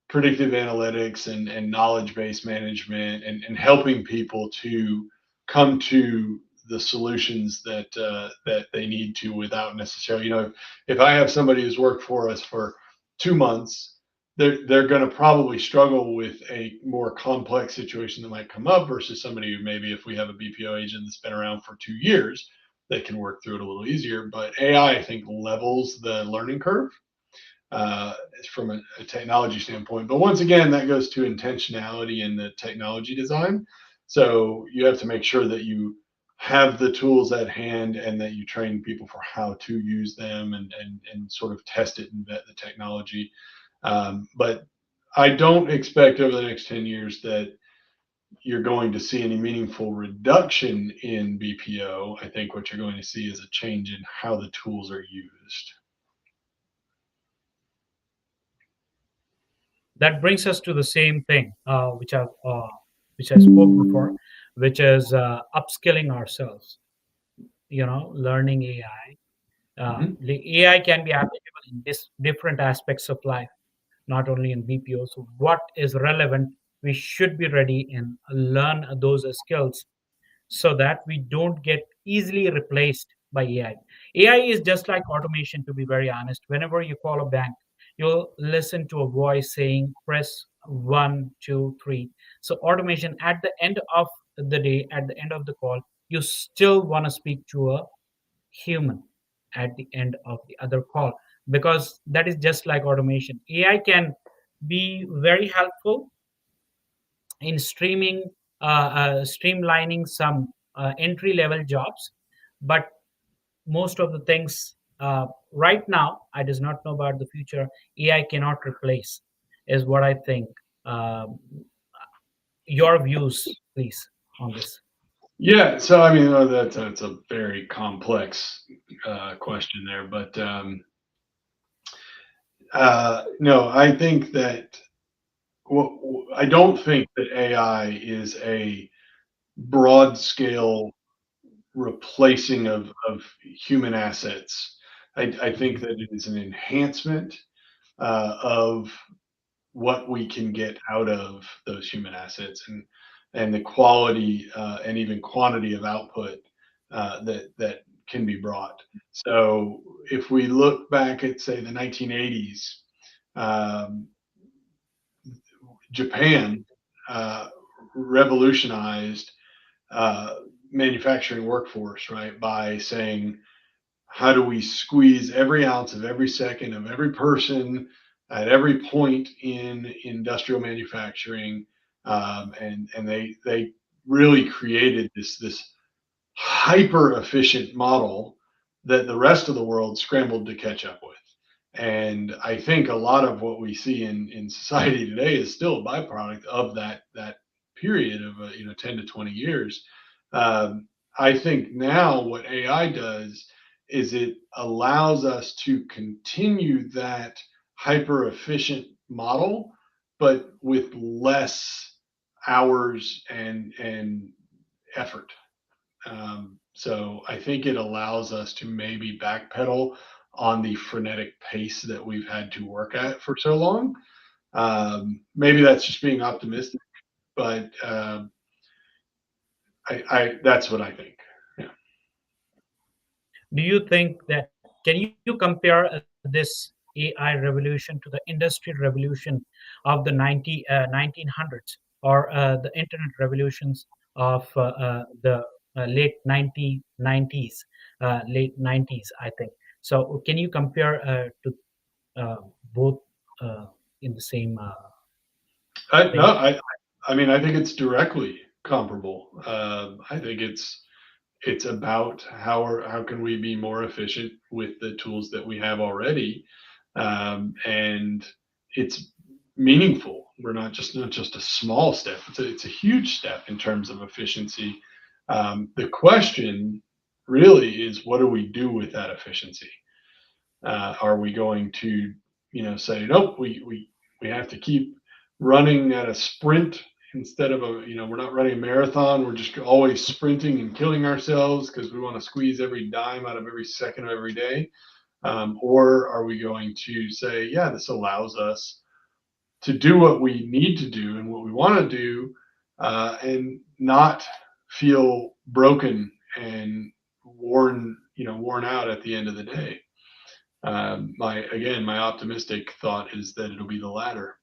predictive analytics and knowledge based management and helping people to come to the solutions that they need to without necessarily, if I have somebody who's worked for us for 2 months, they're going to probably struggle with a more complex situation that might come up versus somebody who, maybe if we have a BPO agent that's been around for 2 years, they can work through it a little easier. But AI, I think, levels the learning curve uh, from a technology standpoint. But once again, that goes to intentionality in the technology design. So you have to make sure that you have the tools at hand and that you train people for how to use them and sort of test it and vet the technology. But I don't expect over the next 10 years that you're going to see any meaningful reduction in BPO. I think what you're going to see is a change in how the tools are used. That brings us to the same thing, which I spoke before, which is upskilling ourselves. Learning AI. Mhm. The AI can be applicable in this different aspects of life, not only in BPO. So, what is relevant, we should be ready and learn those skills so that we don't get easily replaced by AI. AI is just like automation, to be very honest. Whenever you call a bank, you'll listen to a voice saying, press 1, 2, 3. So, automation at the end of the day, at the end of the call, you still want to speak to a human at the end of the other call, because that is just like automation. AI can be very helpful in streamlining some entry level jobs, but most of the things right now, I does not know about the future. AI cannot replace, is what I think. Um, your views, please, on this. Yeah, so I mean, that's a very complex question there, but no, I think that I don't think that AI is a broad scale replacing of human assets. I think Mhm. that it is an enhancement of what we can get out of those human assets and the quality and even quantity of output that can be brought. So if we look back at say the 1980s, um, Japan uh, revolutionized uh, manufacturing workforce, right, by saying how do we squeeze every ounce of every second of every person at every point in industrial manufacturing, and they really created this hyper efficient model that the rest of the world scrambled to catch up with. And I think a lot of what we see in society today is still a byproduct of that period of 10 to 20 years. Um, I think now what AI does is it allows us to continue that hyper efficient model, but with less hours and effort. So I think it allows us to maybe backpedal on the frenetic pace that we've had to work at for so long. Maybe that's just being optimistic, but I that's what I think. Yeah. Do you think that can you compare this AI revolution to the industry revolution of the 1900s or the internet revolutions of the late 1990s, late 90s, I think. So can you compare to uh, both uh, in the same No, thing? I mean, I think it's directly comparable. I think it's about how can we be more efficient with the tools that we have already, and it's meaningful. We're not just a small step. It's a huge step in terms of efficiency. The question really is, what do we do with that efficiency? Are we going to, say, nope, we have to keep running at a sprint instead of we're not running a marathon. We're just always sprinting and killing ourselves because we want to squeeze every dime out of every second of every day. Or are we going to say, yeah, this allows us to do what we need to do and what we want to do, and not feel broken and worn out at the end of the day. My optimistic thought is that it'll be the latter.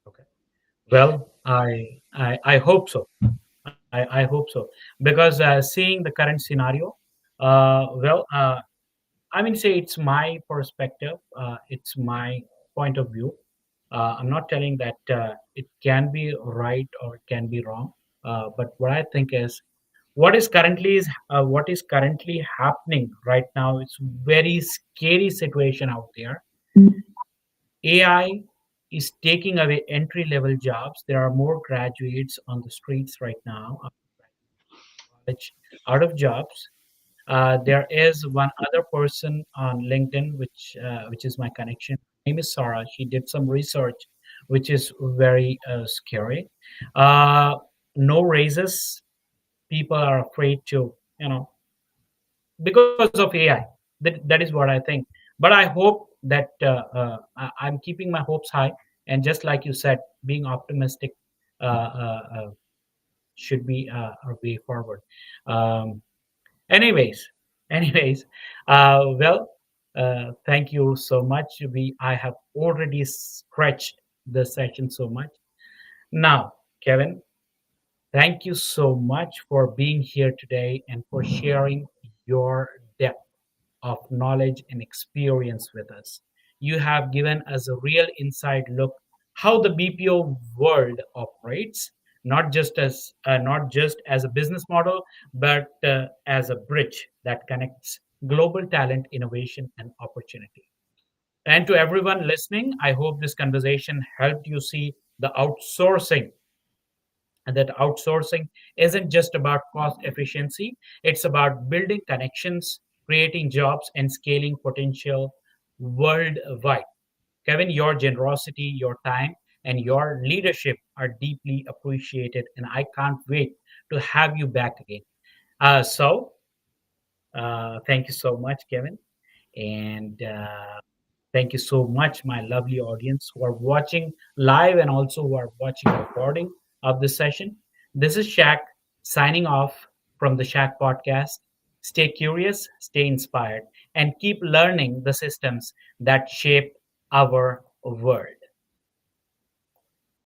Okay. Well, I hope so. I hope so because seeing the current scenario, well, I mean, say it's my perspective, it's my point of view. I'm not telling that it can be right or it can be wrong, but what I think is what is currently happening right now. It's very scary situation out there. AI is taking away entry level jobs. There are more graduates on the streets right now, college, out of jobs. There is one other person on LinkedIn, which is my connection. Her name is Sarah. She did some research, which is very scary. Uh, no raises. People are afraid to, because of AI. That is what I think. But I hope that I'm keeping my hopes high. And just like you said, being optimistic should be our way forward. Um, Anyways, anyways, well, thank you so much. I have already stretched the session so much. Now, Kevin, thank you so much for being here today and for sharing your depth of knowledge and experience with us. You have given us a real inside look how the BPO world operates, not just as a business model, but as a bridge that connects global talent, innovation, and opportunity. And to everyone listening, I hope this conversation helped you see the outsourcing and that outsourcing isn't just about cost efficiency, it's about building connections, creating jobs, and scaling potential worldwide. Kevin, your generosity, your time, and your leadership are deeply appreciated, and I can't wait to have you back again. Thank you so much, Kevin. And thank you so much, my lovely audience who are watching live and also who are watching recording of this session. This is Shaq signing off from the Shaq podcast. Stay curious, stay inspired, and keep learning the systems that shape our world.